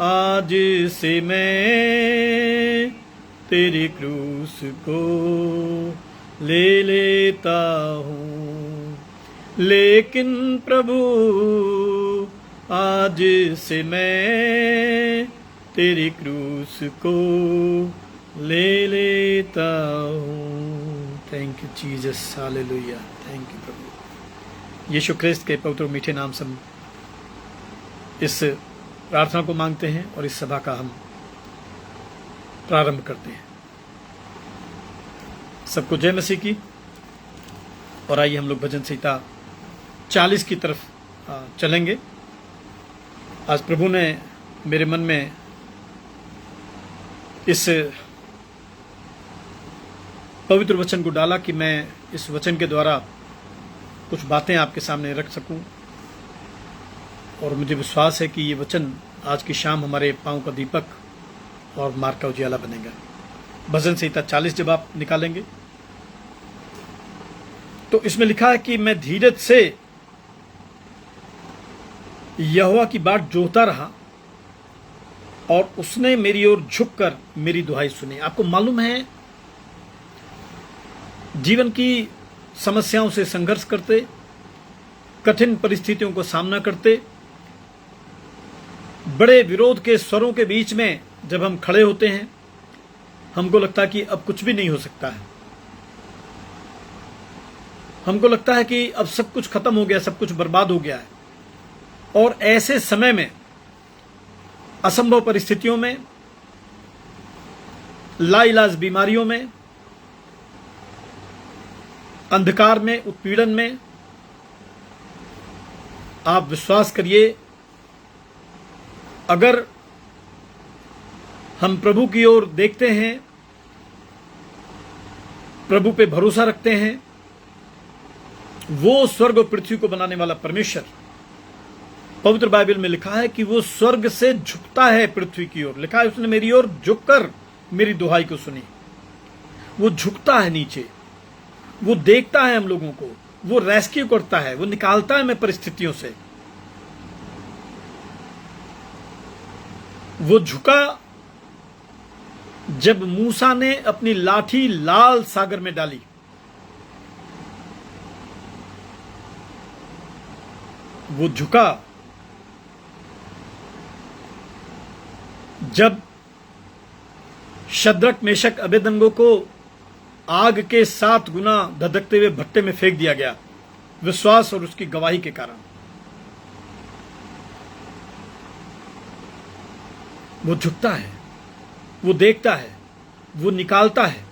आज से मैं तेरी क्रूस को ले लेता हूँ। लेकिन प्रभु आज से मैं तेरी क्रूस को ले लेता हूँ। Thank you Jesus, hallelujah. Thank you प्रभु यीशु ख्रिस्त के पवित्र मीठे नाम से हम इस प्रार्थना को मांगते हैं और इस सभा का हम प्रारंभ करते हैं। सबको जय मसीह की। और आइए हम लोग भजन संहिता 40 की तरफ चलेंगे। आज प्रभु ने मेरे मन में इस पवित्र वचन को डाला कि मैं इस वचन के द्वारा कुछ बातें आपके सामने रख सकूं। और मुझे विश्वास है कि ये वचन आज की शाम हमारे पांव का दीपक और मार्ग का उजियाला बनेगा। भजन संहिता 40 जब आप निकालेंगे तो इसमें लिखा है कि मैं धीरज से यहोवा की बाट जोहता रहा और उसने मेरी ओर झुककर मेरी दुहाई सुनी। आपको मालूम है, जीवन की समस्याओं से संघर्ष करते, कठिन परिस्थितियों को सामना करते, बड़े विरोध के स्वरों के बीच में जब हम खड़े होते हैं, हमको लगता है कि अब कुछ भी नहीं हो सकता है। हमको लगता है कि अब सब कुछ खत्म हो गया, सब कुछ बर्बाद हो गया है। और ऐसे समय में, असंभव परिस्थितियों में, लाइलाज बीमारियों में, अंधकार में, उत्पीड़न में, आप विश्वास करिए, अगर हम प्रभु की ओर देखते हैं, प्रभु पे भरोसा रखते हैं। वो स्वर्ग और पृथ्वी को बनाने वाला परमेश्वर, पवित्र बाइबल में लिखा है कि वो स्वर्ग से झुकता है पृथ्वी की ओर। लिखा है उसने मेरी ओर झुककर मेरी दुहाई को सुनी। वो झुकता है नीचे, वो देखता है हम लोगों को, वो रेस्क्यू करता है, वो निकालता है हमें परिस्थितियों से। वो झुका जब मूसा ने अपनी लाठी लाल सागर में डाली। वो झुका जब शद्रक मेशक अबेदनगो को आग के 7 गुना धधकते हुए भट्टे में फेंक दिया गया, विश्वास और उसकी गवाही के कारण। वो झुकता है, वो देखता है, वो निकालता है।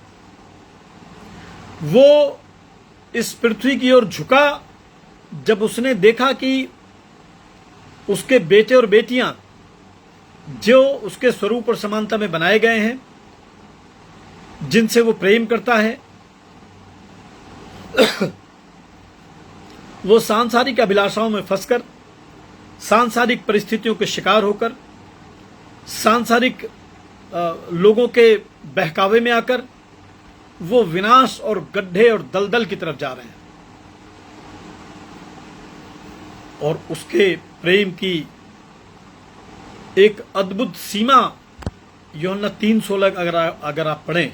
वो इस पृथ्वी की ओर झुका जब उसने देखा कि उसके बेटे और बेटियां जो उसके स्वरूप और समानता में बनाए गए हैं, जिनसे वो प्रेम करता है, वो सांसारिक अभिलाषाओं में फंसकर, सांसारिक परिस्थितियों के शिकार होकर, सांसारिक लोगों के बहकावे में आकर वो विनाश और गड्ढे और दलदल की तरफ जा रहे हैं। और उसके प्रेम की एक अद्भुत सीमा यूहन्ना 3:16 अगर आप पढ़ें,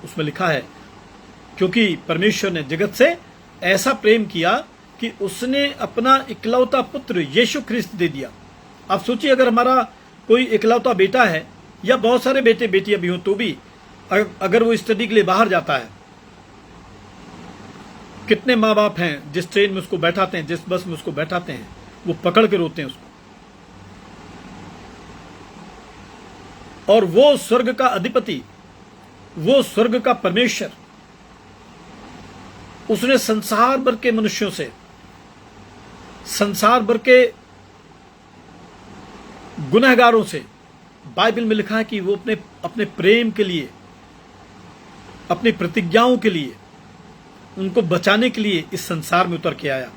उसमें लिखा है, क्योंकि परमेश्वर ने जगत से ऐसा प्रेम किया कि उसने अपना इकलौता पुत्र यीशु ख्रिस्त दे दिया। आप सोचिए, अगर हमारा कोई इकलौता बेटा है या बहुत सारे बेटे बेटियां भी हों, तो भी अगर वो स्टडी के लिए बाहर जाता है, कितने माँ बाप हैं जिस ट्रेन में उसको बैठाते हैं, जिस बस में उसको बैठाते हैं, वो पकड़ के रोते हैं उसको। और वो स्वर्ग का अधिपति, वो स्वर्ग का परमेश्वर, उसने संसार भर के मनुष्यों से, संसार भर के गुनहगारों से, बाइबल में लिखा है कि वो अपने प्रेम के लिए, अपनी प्रतिज्ञाओं के लिए, उनको बचाने के लिए इस संसार में उतर के आया।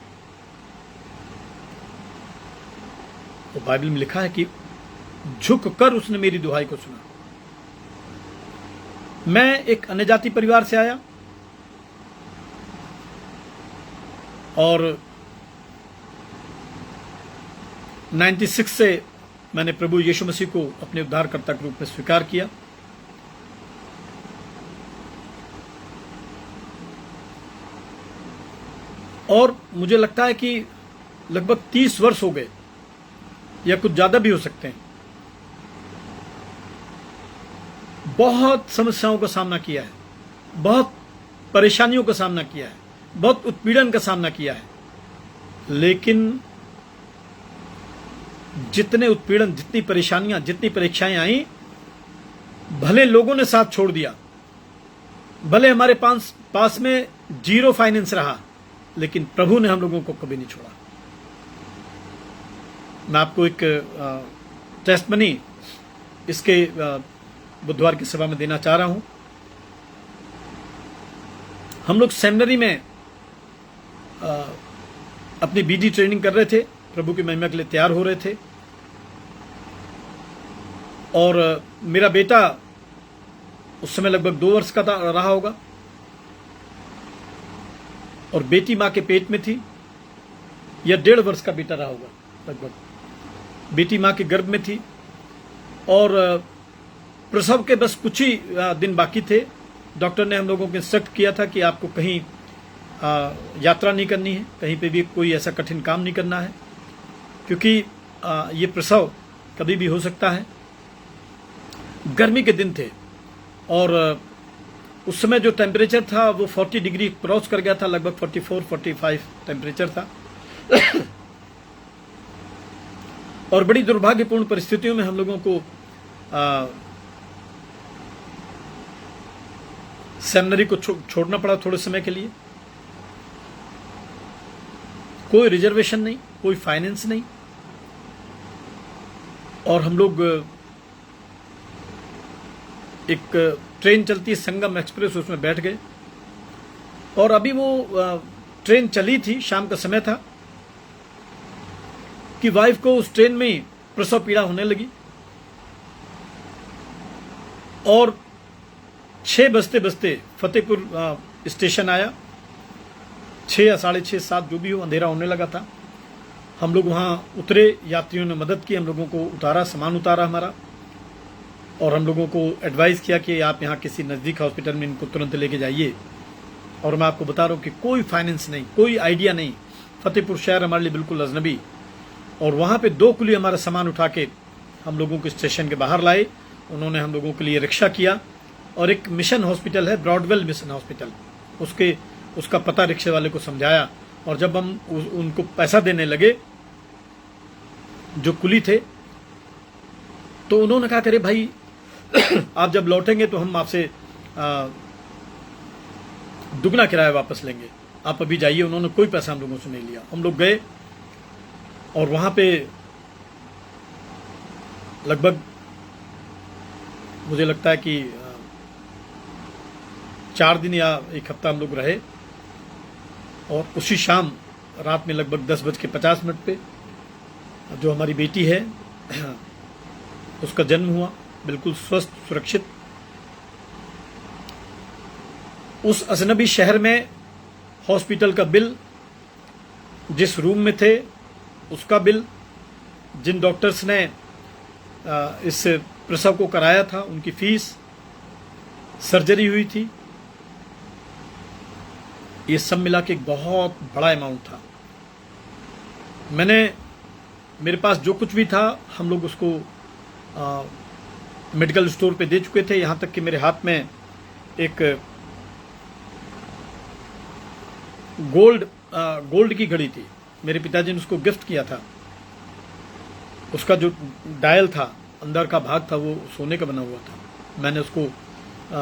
तो बाइबल में लिखा है कि झुक कर उसने मेरी दुहाई को सुना। मैं एक अन्यजाति परिवार से आया और 96 से मैंने प्रभु यीशु मसीह को अपने उद्धारकर्ता के रूप में स्वीकार किया। और मुझे लगता है कि लगभग 30 वर्ष हो गए या कुछ ज्यादा भी हो सकते हैं। बहुत समस्याओं का सामना किया है, बहुत परेशानियों का सामना किया है, बहुत उत्पीड़न का सामना किया है, लेकिन जितने उत्पीड़न, जितनी परेशानियां, जितनी परीक्षाएं आई, भले लोगों ने साथ छोड़ दिया, भले हमारे पास में 0 फाइनेंस रहा, लेकिन प्रभु ने हम लोगों को कभी नहीं छोड़ा। मैं आपको एक टेस्टमनी इसके बुधवार की सभा में देना चाह रहा हूं। हम लोग सेमिनरी में अपनी बीडी ट्रेनिंग कर रहे थे, प्रभु की महिमा के लिए तैयार हो रहे थे, और मेरा बेटा उस समय लगभग 2 वर्ष का रहा होगा, और बेटी मां के पेट में थी, या 1.5 वर्ष का बेटा रहा होगा लगभग। बेटी मां के गर्भ में थी और प्रसव के बस कुछ ही दिन बाकी थे। डॉक्टर ने हम लोगों को इंस्ट्रक्ट किया था कि आपको कहीं यात्रा नहीं करनी है, कहीं पे भी कोई ऐसा कठिन काम नहीं करना है, क्योंकि ये प्रसव कभी भी हो सकता है। गर्मी के दिन थे और उस समय जो टेम्परेचर था वो 40 डिग्री क्रॉस कर गया था, लगभग 44-45 टेम्परेचर था। और बड़ी दुर्भाग्यपूर्ण परिस्थितियों में हम लोगों को सेमिनरी को छोड़ना पड़ा थोड़े समय के लिए। कोई रिजर्वेशन नहीं, कोई फाइनेंस नहीं, और हम लोग एक ट्रेन चलती है संगम एक्सप्रेस, उसमें बैठ गए और अभी वो ट्रेन चली थी, शाम का समय था कि वाइफ को उस ट्रेन में प्रसव पीड़ा होने लगी और 6 बजते बजते फतेहपुर स्टेशन आया। 6 या 6:30 7 जो भी हो, अंधेरा होने लगा था। हम लोग वहाँ उतरे, यात्रियों ने मदद की, हम लोगों को उतारा, सामान उतारा हमारा, और हम लोगों को एडवाइस किया कि आप यहाँ किसी नज़दीक हॉस्पिटल में इनको तुरंत लेके जाइए। और मैं आपको बता रहा हूँ कि कोई फाइनेंस नहीं, कोई आइडिया नहीं, फतेहपुर शहर हमारे लिए बिल्कुल अजनबी। और वहाँ पे 2 कुली हमारा सामान उठा के हम लोगों को स्टेशन के बाहर लाए। उन्होंने हम लोगों के लिए रिक्शा किया और एक मिशन हॉस्पिटल है, ब्रॉडवेल मिशन हॉस्पिटल, उसका पता रिक्शे वाले को समझाया। और जब हम उनको पैसा देने लगे, जो कुली थे, तो उन्होंने कहा करे भाई आप जब लौटेंगे तो हम आपसे दुगना किराया वापस लेंगे, आप अभी जाइए। उन्होंने कोई पैसा हम लोगों से नहीं लिया। हम लोग गए और वहां पे लगभग मुझे लगता है कि 4 दिन या 1 हफ्ता हम लोग रहे। और उसी शाम रात में लगभग 10:50 पे जो हमारी बेटी है उसका जन्म हुआ, बिल्कुल स्वस्थ सुरक्षित। उस अजनबी शहर में हॉस्पिटल का बिल, जिस रूम में थे उसका बिल, जिन डॉक्टर्स ने इस प्रसव को कराया था उनकी फीस, सर्जरी हुई थी, ये सब मिला के एक बहुत बड़ा अमाउंट था। मेरे पास जो कुछ भी था हम लोग उसको मेडिकल स्टोर पे दे चुके थे। यहाँ तक कि मेरे हाथ में एक गोल्ड की घड़ी थी, मेरे पिताजी ने उसको गिफ्ट किया था। उसका जो डायल था, अंदर का भाग था, वो सोने का बना हुआ था। मैंने उसको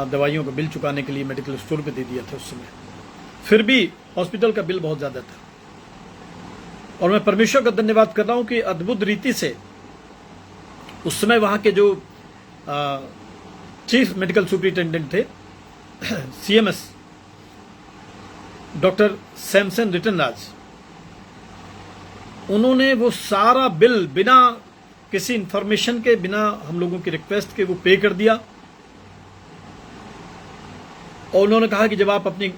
दवाइयों का बिल चुकाने के लिए मेडिकल स्टोर पे दे दिया था उस समय। फिर भी हॉस्पिटल का बिल बहुत ज्यादा था। और मैं परमेश्वर का धन्यवाद कर रहा हूं कि अद्भुत रीति से उस समय वहां के जो चीफ मेडिकल सुपरिटेंडेंट थे CMS डॉक्टर सैमसन रिटनराज, उन्होंने वो सारा बिल बिना किसी इंफॉर्मेशन के, बिना हम लोगों की रिक्वेस्ट के वो पे कर दिया। और उन्होंने कहा कि जब आप अपनी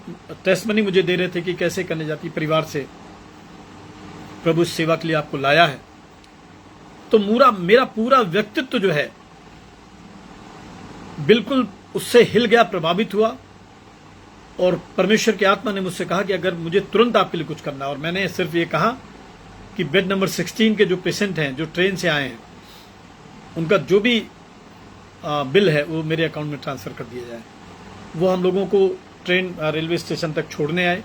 टेस्टमनी मुझे दे रहे थे कि कैसे करने जाती परिवार से प्रभु इस सेवा के लिए आपको लाया है, तो मेरा पूरा व्यक्तित्व जो है बिल्कुल उससे हिल गया, प्रभावित हुआ। और परमेश्वर की आत्मा ने मुझसे कहा कि अगर मुझे तुरंत आपके लिए कुछ करना, और मैंने सिर्फ ये कहा कि बेड नंबर 16 के जो पेशेंट हैं, जो ट्रेन से आए हैं, उनका जो भी बिल है वो मेरे अकाउंट में ट्रांसफर कर दिया जाए। वो हम लोगों को ट्रेन रेलवे स्टेशन तक छोड़ने आए।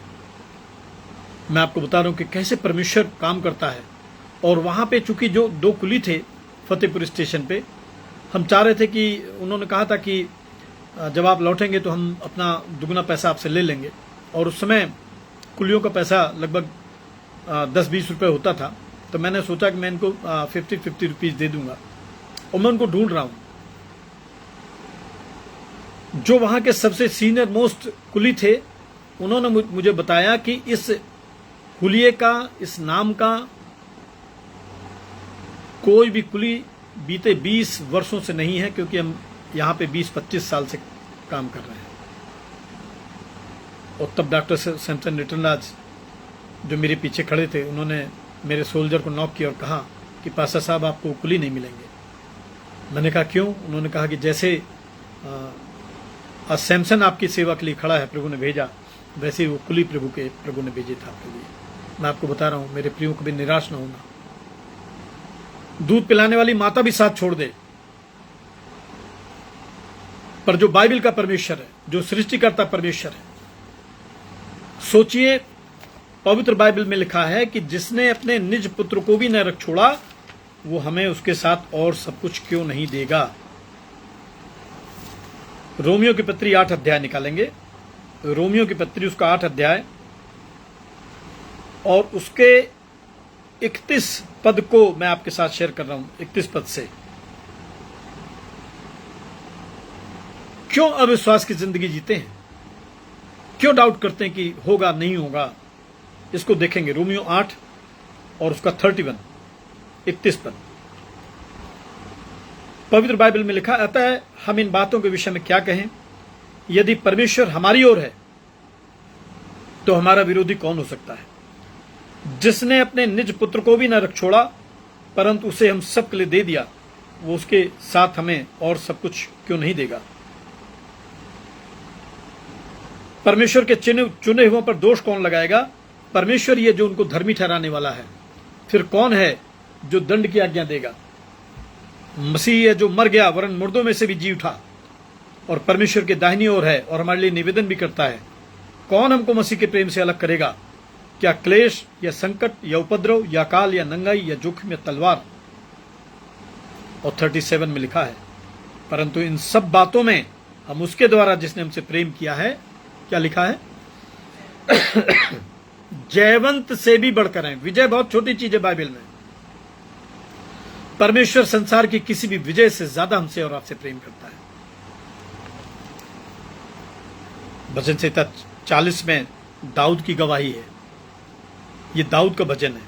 मैं आपको बता रहा हूं कि कैसे परमेश्वर काम करता है। और वहां पे चूंकि जो 2 कुली थे फतेहपुर स्टेशन पे, हम चाह रहे थे कि, उन्होंने कहा था कि जब आप लौटेंगे तो हम अपना दुगना पैसा आपसे ले लेंगे। और उस समय कुलियों का पैसा लगभग 10-20 रुपए होता था। तो मैंने सोचा कि मैं इनको 50 रुपीज दे दूंगा। और मैं उनको ढूंढ रहा हूं। जो वहां के सबसे सीनियर मोस्ट कुली थे, उन्होंने मुझे बताया कि इस हुलिये का, इस नाम का कोई भी कुली बीते 20 वर्षों से नहीं है, क्योंकि हम यहाँ पे 20-25 साल से काम कर रहे हैं। और तब डॉक्टर सैमसन रिटनराज जो मेरे पीछे खड़े थे, उन्होंने मेरे सोल्जर को नॉक किया और कहा कि पास्टर साहब आपको कुली नहीं मिलेंगे। मैंने कहा क्यों? उन्होंने कहा कि जैसे आज सैमसन आपकी सेवा के लिए खड़ा है, प्रभु ने भेजा, वैसे ही वो कुली प्रभु ने भेजे था आपके लिए। मैं आपको बता रहा हूं मेरे प्रियो, कभी निराश न होना। दूध पिलाने वाली माता भी साथ छोड़ दे, पर जो बाइबल का परमेश्वर है, जो सृष्टिकर्ता परमेश्वर है, सोचिए, पवित्र बाइबल में लिखा है कि जिसने अपने निज पुत्र को भी न रख छोड़ा, वो हमें उसके साथ और सब कुछ क्यों नहीं देगा। रोमियो की पत्री 8 अध्याय निकालेंगे। रोमियो की पत्री उसका 8 अध्याय और उसके 31 पद को मैं आपके साथ शेयर कर रहा हूं। 31 पद से क्यों अविश्वास की जिंदगी जीते हैं, क्यों डाउट करते हैं कि होगा नहीं होगा, इसको देखेंगे। रोमियो 8 और उसका 31 पद। पवित्र बाइबल में लिखा, अतः हम इन बातों के विषय में क्या कहें? यदि परमेश्वर हमारी ओर है तो हमारा विरोधी कौन हो सकता है? जिसने अपने निज पुत्र को भी न रख छोड़ा परंतु उसे हम सब के लिए दे दिया, वो उसके साथ हमें और सब कुछ क्यों नहीं देगा? परमेश्वर के चुने हुओं पर दोष कौन लगाएगा? परमेश्वर ही है जो उनको धर्मी ठहराने वाला है। फिर कौन है जो दंड की आज्ञा देगा? मसीह है जो मर गया वरन मुर्दों में से भी जी उठा और परमेश्वर के दाहिनी ओर है और हमारे लिए निवेदन भी करता है। कौन हमको मसीह के प्रेम से अलग करेगा? क्या क्लेश या संकट या उपद्रव या काल या नंगाई या जोखिम या तलवार? और 37 में लिखा है, परंतु इन सब बातों में हम उसके द्वारा जिसने हमसे प्रेम किया है, क्या लिखा है? जयवंत से भी बढ़कर हैं। विजय बहुत छोटी चीज है बाइबल में। परमेश्वर संसार की किसी भी विजय से ज्यादा हमसे और आपसे प्रेम करता है। भजन संहिता 40 में दाऊद की गवाही है। ये दाऊद का भजन है।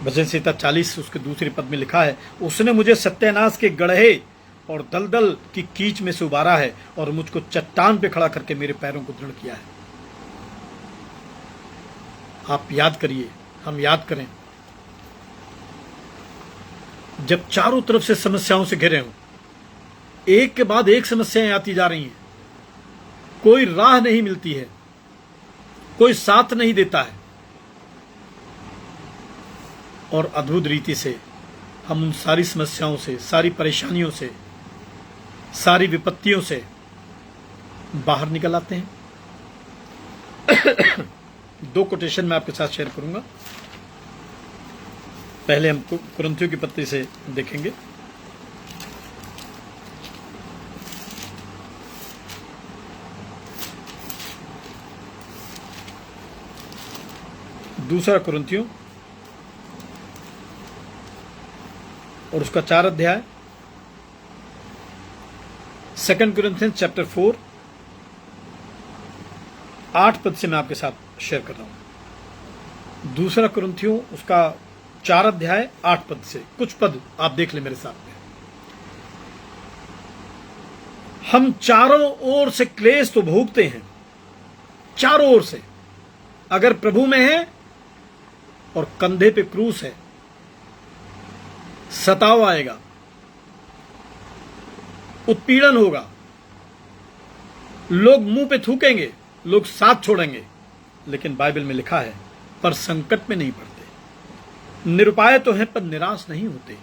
भजन संहिता 40 उसके दूसरे पद में लिखा है, उसने मुझे सत्यानाश के गड्ढे और दलदल की कीच में से उबारा है और मुझको चट्टान पे खड़ा करके मेरे पैरों को दृढ़ किया है। आप याद करिए, हम याद करें, जब चारों तरफ से समस्याओं से घिरे हों, एक के बाद एक समस्याएं आती जा रही हैं, कोई राह नहीं मिलती है, कोई साथ नहीं देता है, और अद्भुत रीति से हम उन सारी समस्याओं से, सारी परेशानियों से, सारी विपत्तियों से बाहर निकल आते हैं। 2 कोटेशन मैं आपके साथ शेयर करूंगा। पहले हम कुरिन्थियों की पत्री से देखेंगे। दूसरा कुरिन्थियों और उसका 4 अध्याय, 2 Corinthians चैप्टर 4 8 पद से मैं आपके साथ शेयर कर रहा हूं। दूसरा कुरिन्थियों उसका 4 अध्याय 8 पद से कुछ पद आप देख ले मेरे साथ में। हम चारों ओर से क्लेश तो भोगते हैं, चारों ओर से। अगर प्रभु में है और कंधे पे क्रूस है, सताव आएगा, उत्पीड़न होगा, लोग मुंह पे थूकेंगे, लोग साथ छोड़ेंगे, लेकिन बाइबल में लिखा है पर संकट में नहीं पड़ते। निरुपाय तो हैं पर निराश नहीं होते।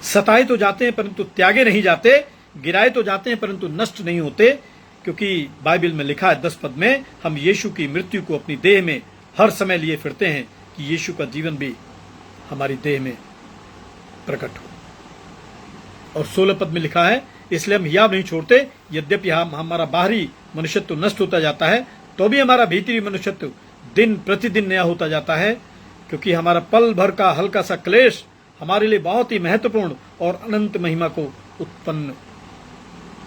सताए तो जाते हैं परंतु त्यागे नहीं जाते। गिराए तो जाते हैं परंतु नष्ट नहीं होते, क्योंकि बाइबल में लिखा है 10 पद में, हम यीशु की मृत्यु को अपनी देह में हर समय लिए फिरते हैं कि यीशु का जीवन भी हमारी देह में प्रकट हो। और 16 पद में लिखा है, इसलिए हम हियाव नहीं छोड़ते, यद्यपि हमारा बाहरी मनुष्यत्व नष्ट होता जाता है, तो भी हमारा भीतरी मनुष्यत्व दिन प्रतिदिन नया होता जाता है, क्योंकि हमारा पल भर का हल्का सा क्लेश हमारे लिए बहुत ही महत्वपूर्ण और अनंत महिमा को उत्पन्न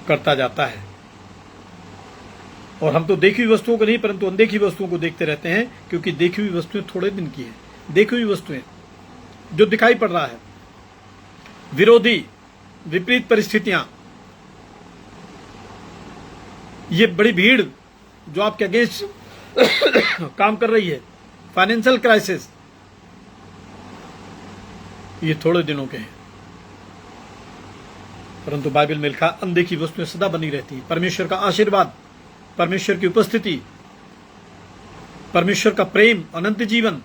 करता जाता है। और हम तो देखी हुई वस्तुओं को नहीं परंतु अनदेखी वस्तुओं को देखते रहते हैं, क्योंकि देखी हुई वस्तुएं थोड़े दिन की हैं। देखी हुई वस्तुएं जो दिखाई पड़ रहा है, विरोधी विपरीत परिस्थितियां, ये बड़ी भीड़ जो आपके अगेंस्ट काम कर रही है, फाइनेंशियल क्राइसिस, ये थोड़े दिनों के हैं। परंतु बाइबल में लिखा अनदेखी वस्तुएं सदा बनी रहती हैं। परमेश्वर का आशीर्वाद, परमेश्वर की उपस्थिति, परमेश्वर का प्रेम, अनंत जीवन,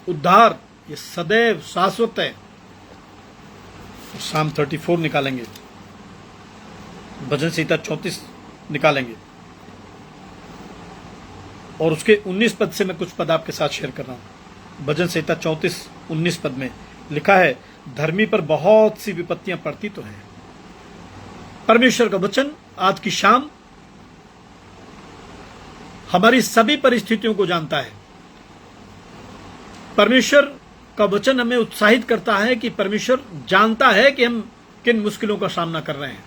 उद्धार, ये सदैव शाश्वत है। साम 34 निकालेंगे, भजन संहिता 34 निकालेंगे, और उसके 19 पद से मैं कुछ पद आपके साथ शेयर कर रहा हूं। भजन संहिता 34 19 पद में लिखा है, धर्मी पर बहुत सी विपत्तियां पड़ती तो हैं। परमेश्वर का वचन आज की शाम हमारी सभी परिस्थितियों को जानता है। परमेश्वर का वचन हमें उत्साहित करता है कि परमेश्वर जानता है कि हम किन मुश्किलों का सामना कर रहे हैं।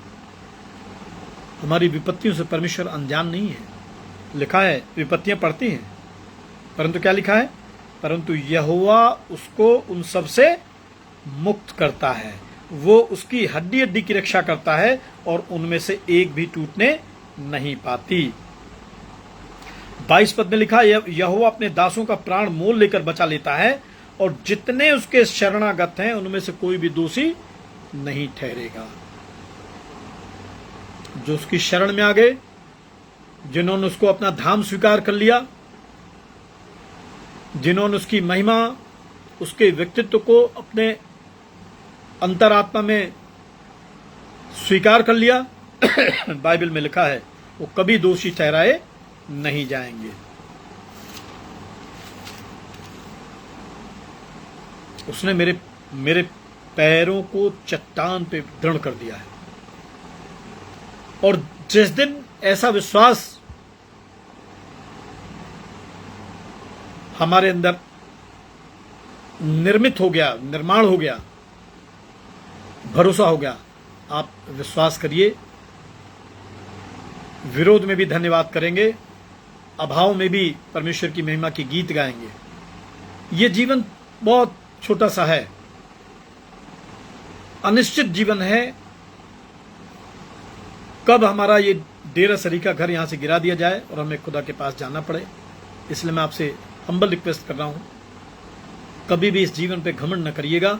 हमारी विपत्तियों से परमेश्वर अनजान नहीं है। लिखा है विपत्तियां पड़ती हैं, परंतु क्या लिखा है? परंतु यहोवा उसको उन सब से मुक्त करता है, वो उसकी हड्डी हड्डी की रक्षा करता है और उनमें से एक भी टूटने नहीं पाती। 22 पद में लिखा है यहोवा अपने दासों का प्राण मोल लेकर बचा लेता है और जितने उसके शरणागत हैं उनमें से कोई भी दोषी नहीं ठहरेगा। जो उसकी शरण में आ गए, जिन्होंने उसको अपना धाम स्वीकार कर लिया, जिन्होंने उसकी महिमा, उसके व्यक्तित्व को अपने अंतरात्मा में स्वीकार कर लिया, बाइबल में लिखा है वो कभी दोषी ठहराए नहीं जाएंगे। उसने मेरे पैरों को चट्टान पे दृढ़ कर दिया है। और जिस दिन ऐसा विश्वास हमारे अंदर निर्मित हो गया, निर्माण हो गया, भरोसा हो गया, आप विश्वास करिए, विरोध में भी धन्यवाद करेंगे, अभाव में भी परमेश्वर की महिमा के गीत गाएंगे। ये जीवन बहुत छोटा सा है, अनिश्चित जीवन है। कब हमारा ये डेरा सरी का घर यहां से गिरा दिया जाए और हमें खुदा के पास जाना पड़े। इसलिए मैं आपसे हम्बल रिक्वेस्ट कर रहा हूं, कभी भी इस जीवन पे घमंड न करिएगा।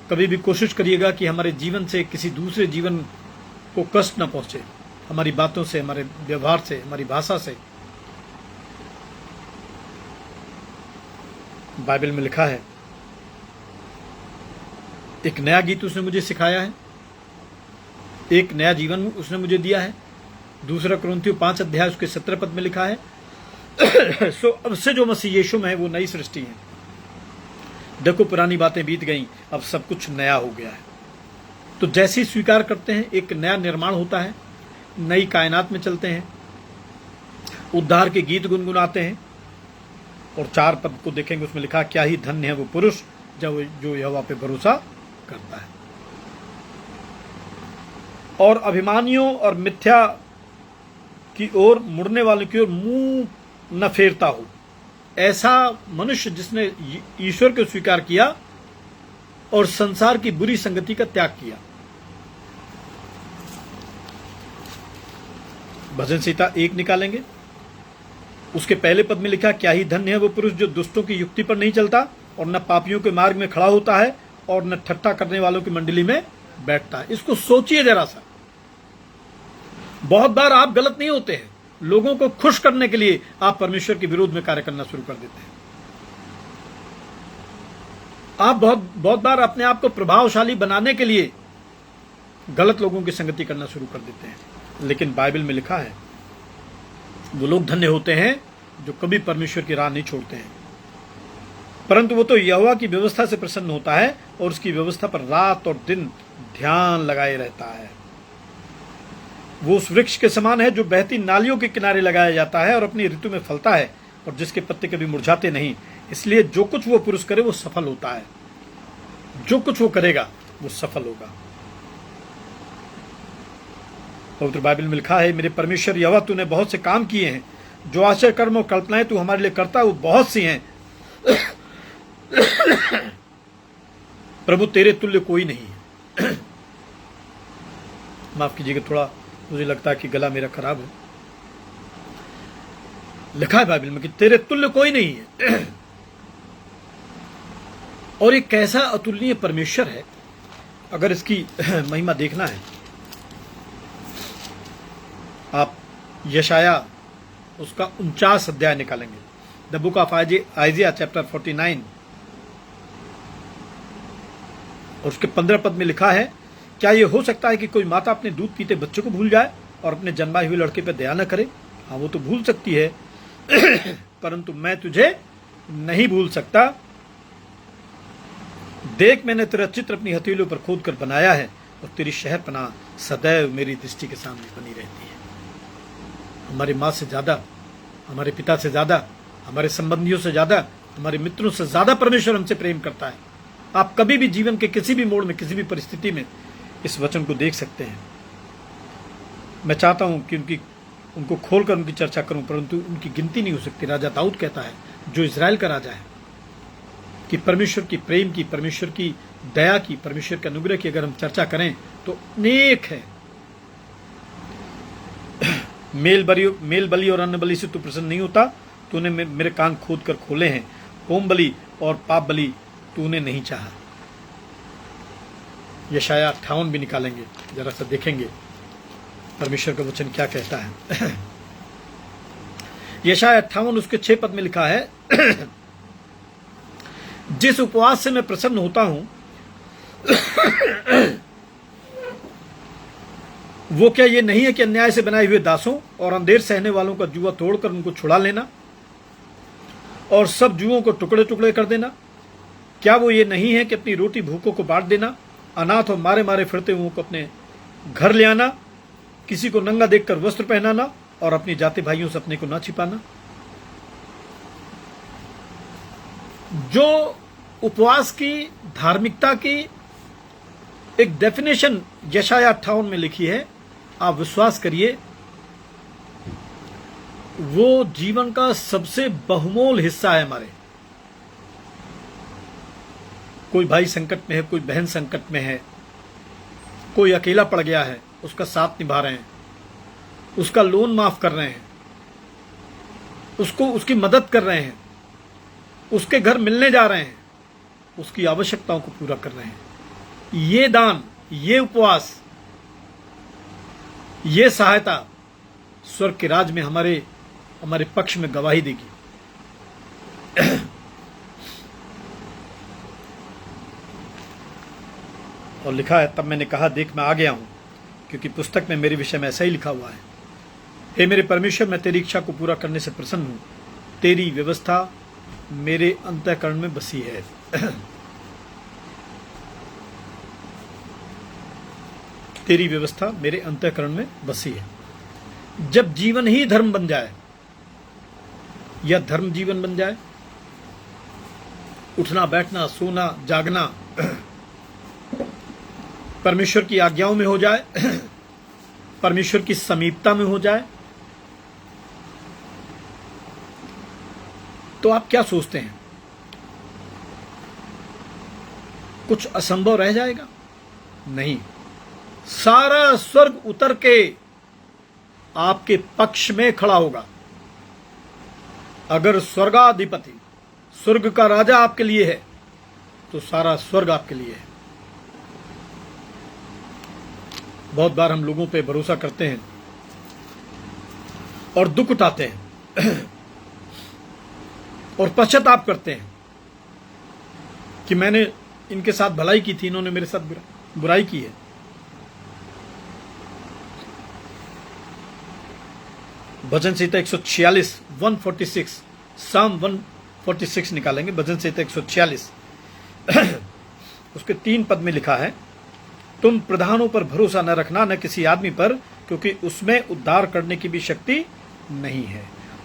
कभी भी कोशिश करिएगा कि हमारे जीवन से किसी दूसरे जीवन को कष्ट न पहुंचे, हमारी बातों से, हमारे व्यवहार से, हमारी भाषा से। बाइबल में लिखा है, एक नया गीत उसने मुझे सिखाया है, एक नया जीवन उसने मुझे दिया है। 2 कुरिन्थियों 5 अध्याय उसके 17 पद में लिखा है सो अब से जो मसीह यीशु में है वो नई सृष्टि है, देखो पुरानी बातें बीत गईं, अब सब कुछ नया हो गया है। तो जैसे ही स्वीकार करते हैं एक नया निर्माण होता है, नई कायनात में चलते हैं, उद्धार के गीत गुनगुनाते हैं। और 4 पद को देखेंगे, उसमें लिखा क्या ही धन्य है वो पुरुष जो यहोवा पे भरोसा करता है और अभिमानियों और मिथ्या की ओर मुड़ने वालों की ओर मुंह न फेरता हो। ऐसा मनुष्य जिसने ईश्वर को स्वीकार किया और संसार की बुरी संगति का त्याग किया। भजन संहिता 1 निकालेंगे, उसके पहले पद में लिखा क्या ही धन्य है वो पुरुष जो दुष्टों की युक्ति पर नहीं चलता और न पापियों के मार्ग में खड़ा होता है और न ठट्ठा करने वालों की मंडली में बैठता है। इसको सोचिए जरा सा। बहुत बार आप गलत नहीं होते हैं, लोगों को खुश करने के लिए आप परमेश्वर के विरोध में कार्य करना शुरू कर देते हैं। आप बहुत बार अपने आप को प्रभावशाली बनाने के लिए गलत लोगों की संगति करना शुरू कर देते हैं। लेकिन बाइबल में लिखा है वो लोग धन्य होते हैं जो कभी परमेश्वर की राह नहीं छोड़ते हैं, परंतु वो तो यहोवा की व्यवस्था से प्रसन्न होता है और उसकी व्यवस्था पर रात और दिन ध्यान लगाए रहता है। वो उस वृक्ष के समान है जो बहती नालियों के किनारे लगाया जाता है और अपनी ऋतु में फलता है और जिसके पत्ते कभी मुरझाते नहीं। इसलिए जो कुछ वो पुरुष करे वो सफल होता है, जो कुछ वो करेगा वो सफल होगा। पवित्र बाइबल में लिखा है मेरे परमेश्वर यहोवा तूने बहुत से काम किए हैं, जो आश्चर्य कर्म और कल्पनाएं तू हमारे लिए करता है वो बहुत सी हैं। प्रभु तेरे तुल्य कोई नहीं है। माफ कीजिएगा, थोड़ा मुझे लगता है कि गला मेरा खराब है। लिखा है बाइबल में कि तेरे तुल्य कोई नहीं है। और ये कैसा अतुलनीय परमेश्वर है, अगर इसकी महिमा देखना है आप यशाया उसका 49 अध्याय निकालेंगे। द बुक ऑफ आइजिया चैप्टर 49 और उसके 15 पद में लिखा है क्या यह हो सकता है कि कोई माता अपने दूध पीते बच्चे को भूल जाए और अपने जन्माए हुए लड़के पर दया न करे? हाँ, वो तो भूल सकती है परंतु मैं तुझे नहीं भूल सकता। देख मैंने तेरा चित्र अपनी हथेलियों पर खोद कर बनाया है और तेरी शहरपनाह सदैव मेरी दृष्टि के सामने बनी रहती है। हमारी माँ से ज्यादा, हमारे पिता से ज्यादा, हमारे संबंधियों से ज्यादा, हमारे मित्रों से ज्यादा परमेश्वर हमसे प्रेम करता है। आप कभी भी जीवन के किसी भी मोड़ में, किसी भी परिस्थिति में इस वचन को देख सकते हैं। मैं चाहता हूं कि उनको खोलकर उनकी चर्चा करूं, परंतु उनकी गिनती नहीं हो सकती। राजा दाऊद कहता है, जो इज़राइल का राजा है, कि परमेश्वर की प्रेम की, परमेश्वर की दया की, परमेश्वर के अनुग्रह की अगर हम चर्चा करें तो अनेक है। मेल बलि और अन्न बलि से तू प्रसन्न नहीं होता, तूने मेरे कान खोद कर खोले हैं। होम बलि और पाप बलि तूने नहीं चाहा। यशाया 58 भी निकालेंगे, जरा सा देखेंगे परमेश्वर का वचन क्या कहता है। यशाया 58 उसके 6 पद में लिखा है, जिस उपवास से मैं प्रसन्न होता हूं वो क्या ये नहीं है कि अन्याय से बनाए हुए दासों और अंधेर सहने वालों का जुआ तोड़कर उनको छुड़ा लेना और सब जुओं को टुकड़े टुकड़े कर देना? क्या वो ये नहीं है कि अपनी रोटी भूखों को बांट देना, अनाथ और मारे मारे फिरते हुओं को अपने घर ले आना, किसी को नंगा देखकर वस्त्र पहनाना और अपनी जाति भाइयों से अपने को ना छिपाना? जो उपवास की, धार्मिकता की एक डेफिनेशन यशाया 58 में लिखी है, आप विश्वास करिए वो जीवन का सबसे बहुमूल्य हिस्सा है हमारे। कोई भाई संकट में है, कोई बहन संकट में है, कोई अकेला पड़ गया है, उसका साथ निभा रहे हैं, उसका लोन माफ कर रहे हैं, उसकी मदद कर रहे हैं, उसके घर मिलने जा रहे हैं, उसकी आवश्यकताओं को पूरा कर रहे हैं। ये दान, ये उपवास, ये सहायता स्वर्ग के राज में हमारे पक्ष में गवाही देगी। और लिखा है, तब मैंने कहा, देख मैं आ गया हूं, क्योंकि पुस्तक में मेरे विषय में ऐसा ही लिखा हुआ है। हे मेरे परमेश्वर, मैं तेरी इच्छा को पूरा करने से प्रसन्न हूं, तेरी व्यवस्था मेरे अंतःकरण में बसी है। तेरी व्यवस्था मेरे अंतःकरण में बसी है। जब जीवन ही धर्म बन जाए या धर्म जीवन बन जाए, उठना बैठना सोना जागना परमेश्वर की आज्ञाओं में हो जाए, परमेश्वर की समीपता में हो जाए, तो आप क्या सोचते हैं? कुछ असंभव रह जाएगा? नहीं, सारा स्वर्ग उतर के आपके पक्ष में खड़ा होगा। अगर स्वर्गाधिपति, स्वर्ग का राजा आपके लिए है, तो सारा स्वर्ग आपके लिए है। बहुत बार हम लोगों पे भरोसा करते हैं और दुख उठाते हैं और पश्चाताप करते हैं कि मैंने इनके साथ भलाई की थी, इन्होंने मेरे साथ बुराई की है। भजन संहिता 146 146 साम 146 निकालेंगे। भजन संहिता 146 उसके 3 पद में लिखा है, तुम प्रधानों पर भरोसा न रखना, न किसी आदमी पर, क्योंकि उसमें उद्धार करने की भी शक्ति नहीं है।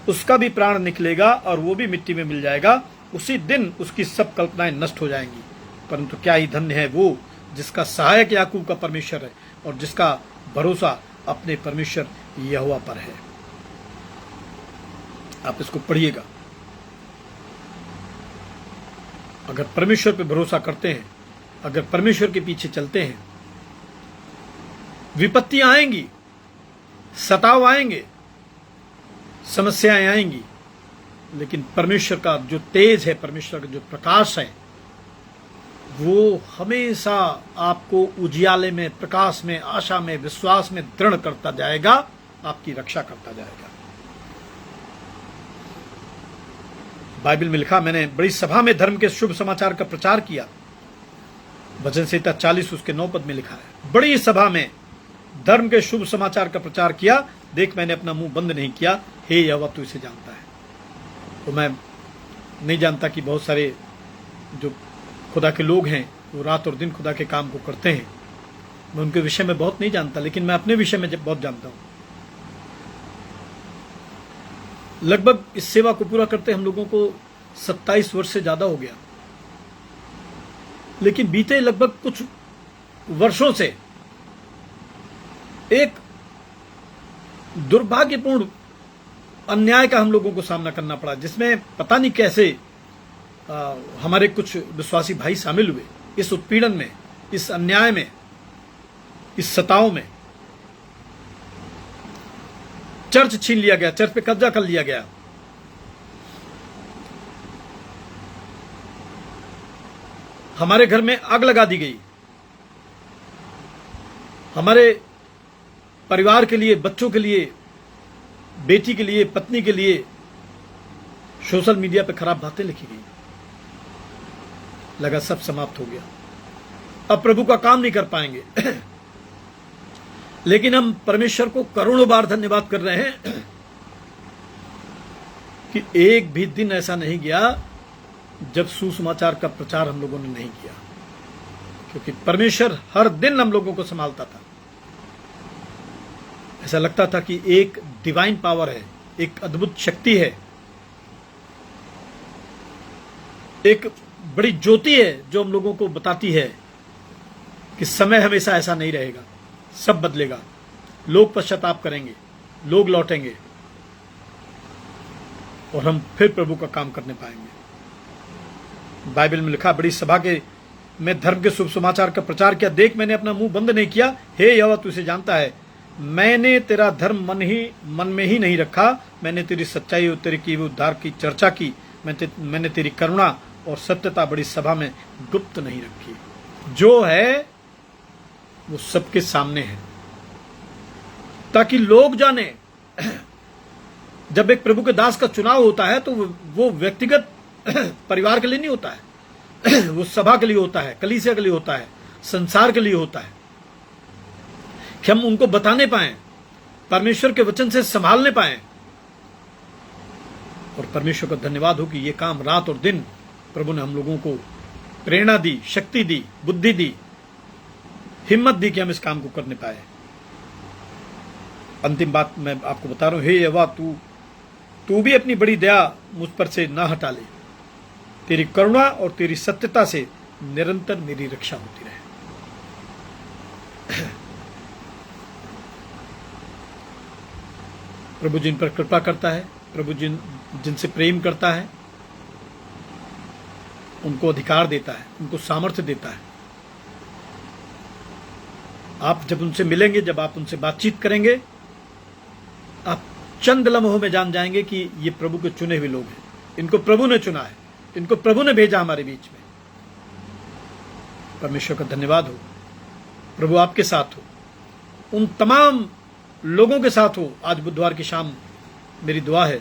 उसका भी प्राण निकलेगा और वो भी मिट्टी में मिल जाएगा। उसी दिन उसकी सब कल्पनाएं नष्ट हो जाएंगी। परंतु क्या ही धन्य है वो जिसका सहायक याकूब का परमेश्वर है और जिसका भरोसा अपने परमेश्वर यहोवा पर है। आप इसको पढ़िएगा। अगर परमेश्वर पे भरोसा करते हैं, अगर परमेश्वर के पीछे चलते हैं, विपत्तियां आएंगी, सताव आएंगे, समस्याएं आएंगी, लेकिन परमेश्वर का जो तेज है, परमेश्वर का जो प्रकाश है, वो हमेशा आपको उजियाले में, प्रकाश में, आशा में, विश्वास में दृढ़ करता जाएगा, आपकी रक्षा करता जाएगा। बाइबल में लिखा, मैंने बड़ी सभा में धर्म के शुभ समाचार का प्रचार किया। भजन संहिता 40 उसके 9 पद में लिखा है, बड़ी सभा में धर्म के शुभ समाचार का प्रचार किया, देख मैंने अपना मुंह बंद नहीं किया। हे यहोवा, तू इसे जानता है। तो मैं नहीं जानता कि बहुत सारे जो खुदा के लोग हैं वो रात और दिन खुदा के काम को करते हैं। मैं उनके विषय में बहुत नहीं जानता, लेकिन मैं अपने विषय में बहुत जानता हूं। लगभग इस सेवा को पूरा करते हम लोगों को 27 वर्ष से ज्यादा हो गया, लेकिन बीते लगभग कुछ वर्षों से एक दुर्भाग्यपूर्ण अन्याय का हम लोगों को सामना करना पड़ा, जिसमें पता नहीं कैसे हमारे कुछ विश्वासी भाई शामिल हुए इस उत्पीड़न में, इस अन्याय में, इस सताव में। चर्च छीन लिया गया, चर्च पे कब्जा कर लिया गया। हमारे घर में आग लगा दी गई। हमारे परिवार के लिए, बच्चों के लिए, बेटी के लिए, पत्नी के लिए सोशल मीडिया पे खराब बातें लिखी गई। लगा सब समाप्त हो गया, अब प्रभु का काम नहीं कर पाएंगे। लेकिन हम परमेश्वर को करोड़ों बार धन्यवाद कर रहे हैं कि एक भी दिन ऐसा नहीं गया जब सुसमाचार का प्रचार हम लोगों ने नहीं किया, क्योंकि परमेश्वर हर दिन हम लोगों को संभालता था। ऐसा लगता था कि एक डिवाइन पावर है, एक अद्भुत शक्ति है, एक बड़ी ज्योति है जो हम लोगों को बताती है कि समय हमेशा ऐसा नहीं रहेगा, सब बदलेगा, लोग पश्चाताप करेंगे, लोग लौटेंगे और हम फिर प्रभु का काम करने पाएंगे। बाइबल में लिखा, बड़ी सभा के में धर्म के शुभ समाचार का प्रचार किया, देख मैंने अपना मुंह बंद नहीं किया, हे यहोवा तू इसे जानता है, मैंने तेरा धर्म मन में ही नहीं रखा, मैंने तेरी सच्चाई और तेरे किए हुए उद्धार की चर्चा की, मैंने तेरी करुणा और सत्यता बड़ी सभा में गुप्त नहीं रखी। जो है वो सबके सामने है, ताकि लोग जाने। जब एक प्रभु के दास का चुनाव होता है तो वो व्यक्तिगत परिवार के लिए नहीं होता है, वो सभा के लिए होता है, कलीसिया के लिए होता है, संसार के लिए होता है, कि हम उनको बताने पाएं, परमेश्वर के वचन से संभालने पाएं। और परमेश्वर का धन्यवाद हो कि ये काम रात और दिन प्रभु ने हम लोगों को प्रेरणा दी, शक्ति दी, बुद्धि दी, हिम्मत दी कि हम इस काम को करने पाए। अंतिम बात मैं आपको बता रहा हूं, हे यहोवा तू भी अपनी बड़ी दया मुझ पर से ना हटा ले, तेरी करुणा और तेरी सत्यता से निरंतर मेरी रक्षा होती रहे। प्रभु जिन पर कृपा करता है, प्रभु जिनसे प्रेम करता है, उनको अधिकार देता है, उनको सामर्थ्य देता है। आप जब उनसे मिलेंगे, जब आप उनसे बातचीत करेंगे, आप चंद लम्हों में जान जाएंगे कि ये प्रभु के चुने हुए लोग हैं, इनको प्रभु ने चुना है, इनको प्रभु ने भेजा हमारे बीच में। परमेश्वर का धन्यवाद हो, प्रभु आपके साथ हो, उन तमाम लोगों के साथ हो। आज बुधवार की शाम मेरी दुआ है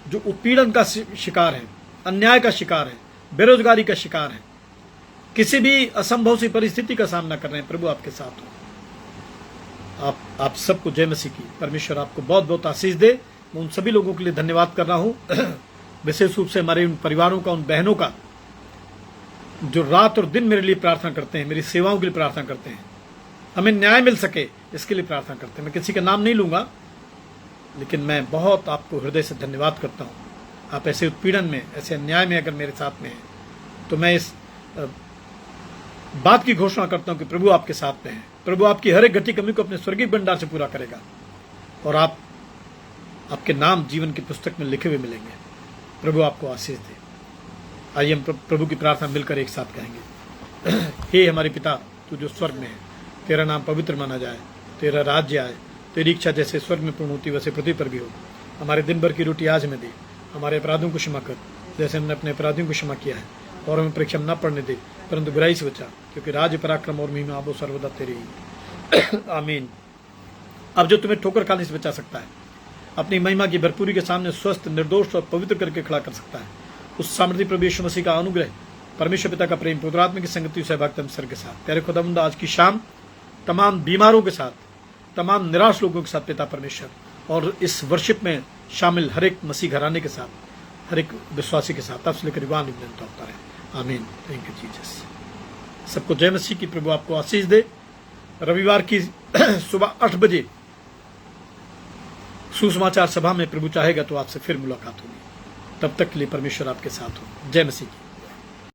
जो उत्पीड़न का शिकार है, अन्याय का शिकार है, बेरोजगारी का शिकार है, किसी भी असंभव सी परिस्थिति का सामना कर रहे हैं, प्रभु आपके साथ हो। आप सबको जय मसीह की। परमेश्वर आपको बहुत बहुत आशीष दे। मैं उन सभी लोगों के लिए धन्यवाद कर रहा हूं, विशेष रूप से हमारे उन परिवारों का, उन बहनों का जो रात और दिन मेरे लिए प्रार्थना करते हैं, मेरी सेवाओं के लिए प्रार्थना करते हैं, हमें न्याय मिल सके इसके लिए प्रार्थना करते हैं। मैं किसी का नाम नहीं लूंगा, लेकिन मैं बहुत आपको हृदय से धन्यवाद करता हूं। आप ऐसे उत्पीड़न में, ऐसे अन्याय में अगर मेरे साथ में हैं, तो मैं इस बात की घोषणा करता हूं कि प्रभु आपके साथ में है। प्रभु आपकी हर एक घटी कमी को अपने स्वर्गीय भंडार से पूरा करेगा और आपके नाम जीवन की पुस्तक में लिखे हुए मिलेंगे। प्रभु आपको आशीष दे। आइए हम प्रभु की प्रार्थना मिलकर एक साथ कहेंगे। हे हमारे पिता, तू जो स्वर्ग में है, तेरा नाम पवित्र माना जाए, तेरा राज्य आए, तेरी इच्छा जैसे स्वर्ग में पूर्ण होती वैसे पृथ्वी पर भी हो। हमारे दिन भर की रोटी आज हमें दे, हमारे अपराधों को क्षमा कर जैसे हमने अपने अपराधियों को क्षमा किया है, और हमें परीक्षा न पड़ने दे, परंतु बुराई से बचा, क्योंकि राज्य, पराक्रम और महिमा वो सर्वदा तेरी ही। आमीन। अब जो तुम्हें ठोकर खाने से बचा सकता है, अपनी महिमा की भरपूरी के सामने स्वस्थ, निर्दोष और पवित्र करके खड़ा कर सकता है, उस सामर्थ्य प्रभु यीशु मसीह का अनुग्रह, परमेश्वर पिता का प्रेम, पवित्र आत्मा की संगति, सहभागिता हम सर के साथ तेरे खुदावंद आज की शाम तमाम बीमारों के साथ, तमाम निराश लोगों के साथ पिता परमेश्वर, और इस वर्शिप में शामिल हर एक मसीह घराने के साथ, हर एक विश्वासी के साथ, तब से लेकर युवा निरंतर होता रहे। आमीन। Thank you Jesus. सबको जय मसीह की। प्रभु आपको आशीष दे। रविवार की सुबह 8 बजे सुसमाचार सभा में प्रभु चाहेगा तो आपसे फिर मुलाकात होगी। तब तक के लिए परमेश्वर आपके साथ हो। जय मसीह की।